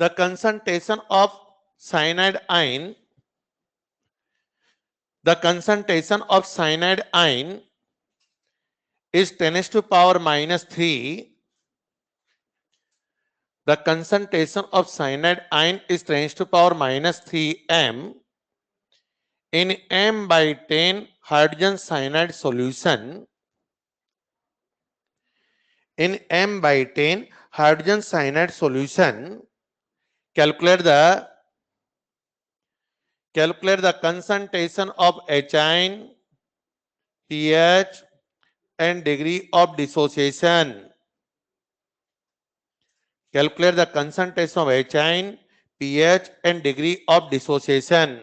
the concentration of cyanide ion, the concentration of cyanide ion is 10 to power -3. The concentration of cyanide ion is 10 to power -3 m. in m/10 hydrogen cyanide solution, in m/10 hydrogen cyanide solution, calculate the concentration of HN, pH and degree of dissociation. Calculate the concentration of HN, pH and degree of dissociation.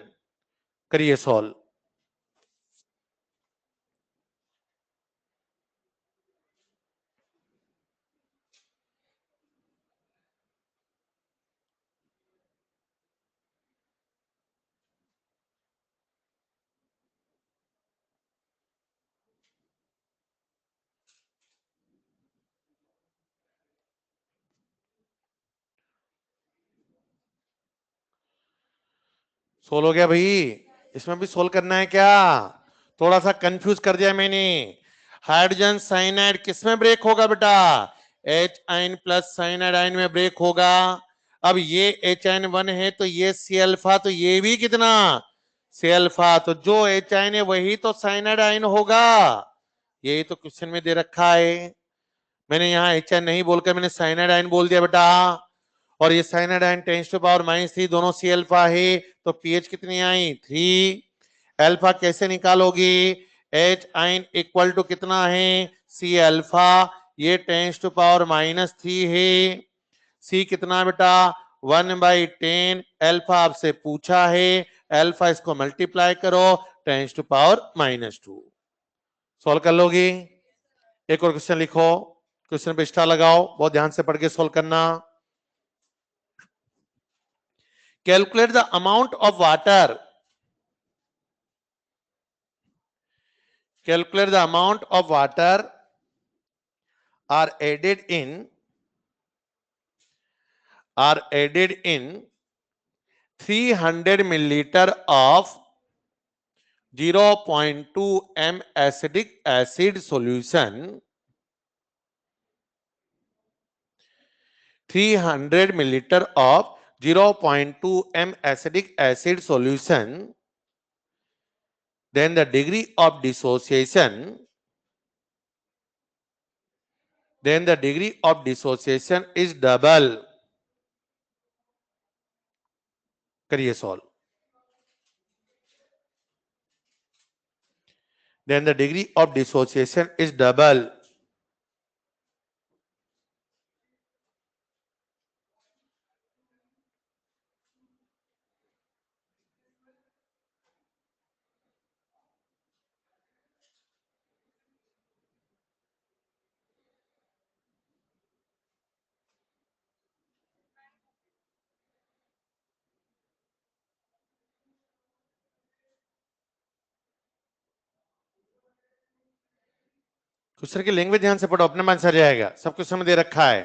करिए solve. Solve हो गया भाई? इसमें भी solve करना है क्या? थोड़ा सा कंफ्यूज कर दिया मैंने। हाइड्रोजन साइनाइड किसमें ब्रेक होगा बेटा? एच आइन प्लस साइनाइड आइन में ब्रेक होगा। अब ये एच आइन 1 है तो ये सी अल्फा, तो ये भी कितना? C alpha. तो जो एच आइन है वही तो साइनाइड आइन होगा। यही तो क्वेश्चन में दे रखा है। मैंने यहाँ एच आइन नहीं बोलकर मैंने साइनाइड आइन बोल दिया बेटा। और ये साइनाइड आयन 10⁻³ दोनों सी अल्फा है, तो पीएच कितनी आई? 3। अल्फा कैसे निकालोगी? एच आइन इक्वल टू कितना है? C alpha. ये 10⁻³ है। सी कितना बेटा? 1/10। अल्फा आपसे पूछा है, अल्फा इसको मल्टीप्लाई करो 10⁻²। सॉल्व कर लोगी? एक और क्वेश्चन लिखो, क्वेश्चन पे स्टार लगाओ, बहुत ध्यान से पढ़ के सॉल्व करना। Calculate the amount of water. Calculate the amount of water are added in 300 milliliter of 0.2 m acetic acid solution. 300 milliliter of 0.2 m acetic acid solution. Then the degree of dissociation. Then the degree of dissociation is double. करिए solve. Then the degree of dissociation is double. Question की language ध्यान से पढ़ो, अपने मन से आ जाएगा। सब क्वेश्चन में दे रखा है।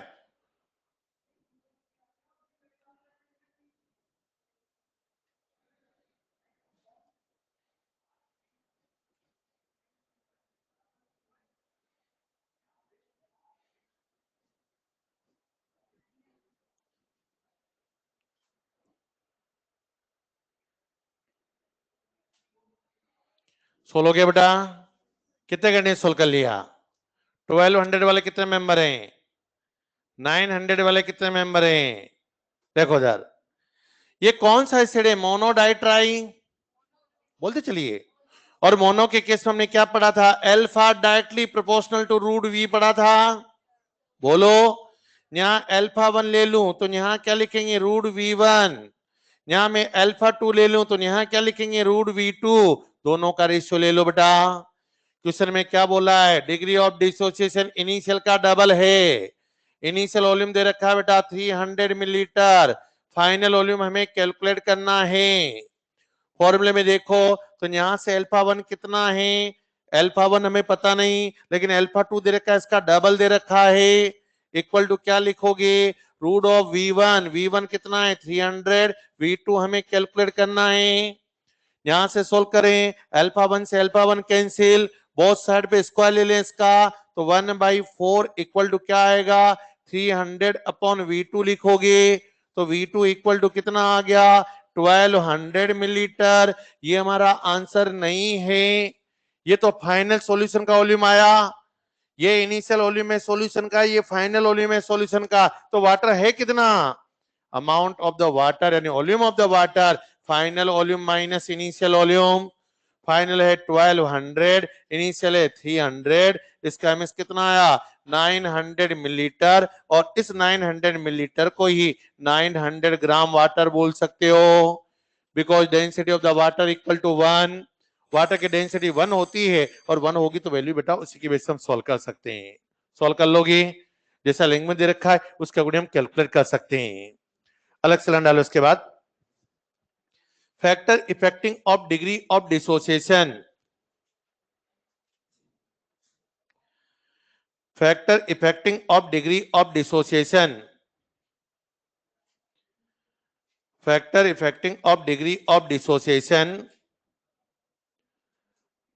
सोल्व हो गया बेटा? कितने घंटे सोल्व कर लिया? 1200 वाले कितने मेंबर हैं? 900 वाले कितने मेंबर हैं? देखो यार, ये कौन सा एसिड है? मोनो डाइट्राई बोलते चलिए। और मोनो के केस में हमने क्या पढ़ा था? Alpha directly proportional to root V पढ़ा था। बोलो, यहाँ अल्फा 1 ले लूं तो यहाँ क्या लिखेंगे? Root V1। यहाँ मैं अल्फा 2 ले लूं तो यहाँ क्या लिखेंगे? Root V2। दोनों का रेशियो ले लो बेटा। क्वेश्चन में क्या बोला है? डिग्री ऑफ डिसोसिएशन इनिशियल का डबल है। इनिशियल वॉल्यूम दे रखा है बेटा 300 मिलीलीटर। फाइनल वॉल्यूम हमें कैलकुलेट करना है। फॉर्मूले में देखो तो यहाँ से अल्फा 1 कितना है? अल्फा 1 हमें पता नहीं, लेकिन अल्फा 2 दे रखा है, इसका डबल दे रखा है। इक्वल टू क्या लिखोगे? Root of V1। V1 कितना है? 300। V2 हमें कैलकुलेट करना है। यहां से सोल्व करें, अल्फा 1 से अल्फा 1 कैंसिल, बोथ साइड पे स्क्वायर ले लें इसका, तो 1/4 इक्वल टू क्या आएगा? 300 अपॉन V2 लिखोगे तो V2 इक्वल टू कितना आ गया? 1200 मिलीलीटर, ये हमारा आंसर नहीं है, ये तो फाइनल सॉल्यूशन का वॉल्यूम आया, ये इनिशियल वॉल्यूम है सॉल्यूशन का, ये फाइनल वॉल्यूम है सॉल्यूशन का, तो वाटर है कितना, अमाउंट ऑफ द वाटर यानी volume of the water, final volume minus initial volume, final है 1200, इनिशियल है 300, इसका मींस कितना आया 900 मिलीलीटर, और इस 900 मिलीलीटर को ही 900 ग्राम वाटर बोल सकते हो, because density of the water equal to 1, water की डेंसिटी 1 होती है, और 1 होगी तो वैल्यू बेटा उसी की बेस से हम सॉल्व कर सकते हैं, सॉल्व कर लोगी, जैसा लिंक में दे रखा है उसके अकॉर्डिंग हम कैलकुलेट कर सकते हैं। अलग से डालो, उसके बाद factor affecting of degree of dissociation, factor affecting of degree of dissociation, factor affecting of degree of dissociation.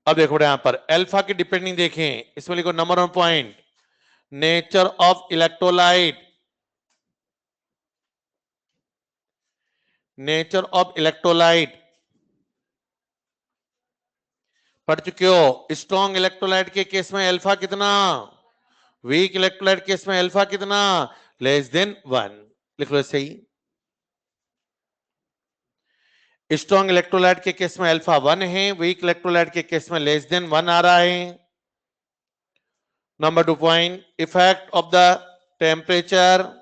अब देखो यहां पर अल्फा की डिपेंडिंग देखें, इसमें लिखो number 1 point, nature of electrolyte, nature of electrolyte पढ़ चुके हो, स्ट्रॉन्ग इलेक्ट्रोलाइट के केस में अल्फा कितना, वीक इलेक्ट्रोलाइट केस में अल्फा कितना, लेस देन 1, लिख लो सही, स्ट्रॉन्ग इलेक्ट्रोलाइट के केस में अल्फा 1 है, वीक इलेक्ट्रोलाइट के केस में लेस देन 1 आ रहा है। Number 2 point, effect of the temperature,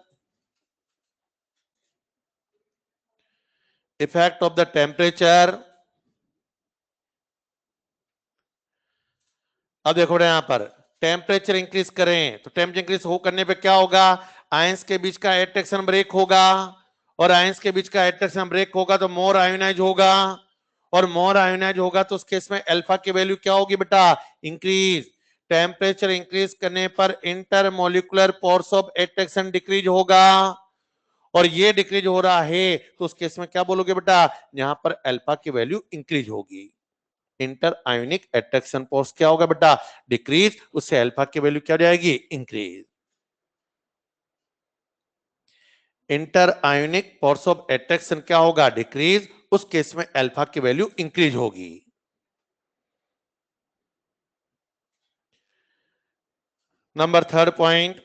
effect of the temperature. अब देखो यहां पर टेम्परेचर इंक्रीज करें तो टेम्परेचर इंक्रीज हो करने पे क्या होगा, आयंस के बीच का एट्रैक्शन ब्रेक होगा, और आयंस के बीच का एट्रैक्शन ब्रेक होगा तो मोर आयोनाइज होगा, और मोर आयोनाइज होगा तो उस केस में अल्फा की वैल्यू क्या होगी बेटा, इंक्रीज, टेम्परेचर इंक्रीज करने पर intermolecular force of attraction decrease होगा, और ये डिक्रीज हो रहा है तो उस केस में क्या बोलोगे बेटा, यहां पर अल्फा की वैल्यू इंक्रीज होगी, इंटर आयोनिक अट्रैक्शन फोर्स क्या होगा बेटा, डिक्रीज, उससे अल्फा की वैल्यू क्या हो जाएगी, increase, inter ionic force of attraction क्या होगा, डिक्रीज, उस केस में अल्फा की वैल्यू इंक्रीज होगी। Number 3 point,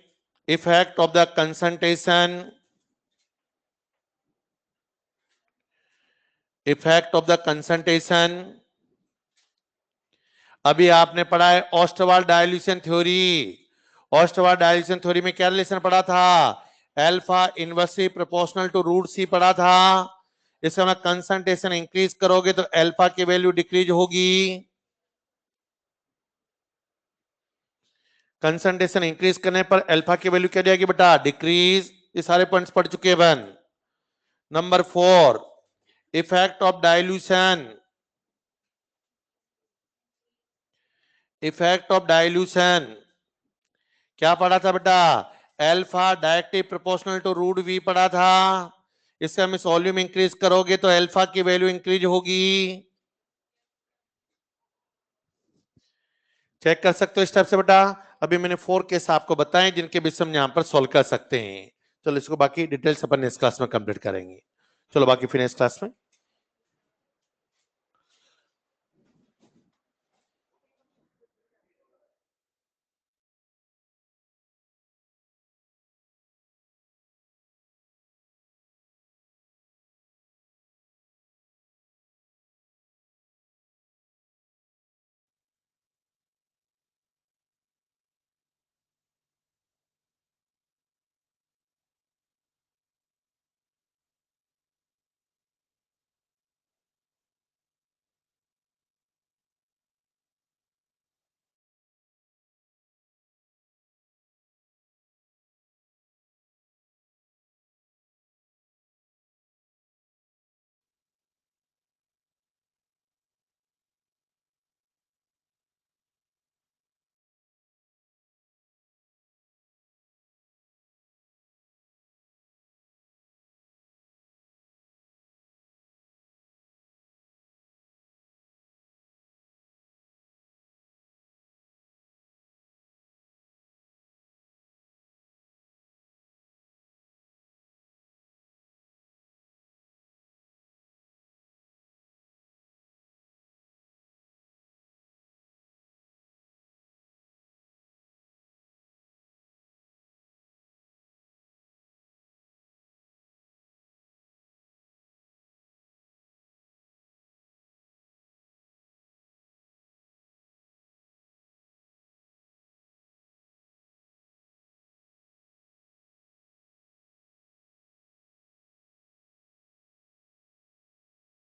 effect of the concentration, effect of the concentration. अभी आपने पढ़ा है Ostwald dilution theory, Ostwald dilution theory में क्या रिलेशन पढ़ा था, alpha inversely proportional to root C पढ़ा था, इसका मतलब कंसंट्रेशन इंक्रीज करोगे तो अल्फा की वैल्यू डिक्रीज होगी, कंसंट्रेशन इंक्रीज करने पर अल्फा की वैल्यू क्या जाएगी बेटा, डिक्रीज, ये सारे पॉइंट्स पढ़ चुके हैं बन। Number 4, effect of dilution, effect of dilution क्या पढ़ा था बेटा, alpha directly proportional to root V पढ़ा था, इससे हम इस वॉल्यूम इंक्रीज करोगे तो अल्फा की वैल्यू इंक्रीज होगी, चेक कर सकते हो इस टाइप से बेटा। अभी मैंने 4 केस आपको बताएं जिनके बीच हम यहां पर सॉल्व कर सकते हैं, चलो इसको बाकी डिटेल्स अपन इस क्लास में कंप्लीट करेंगे, चलो बाकी फिर इस क्लास में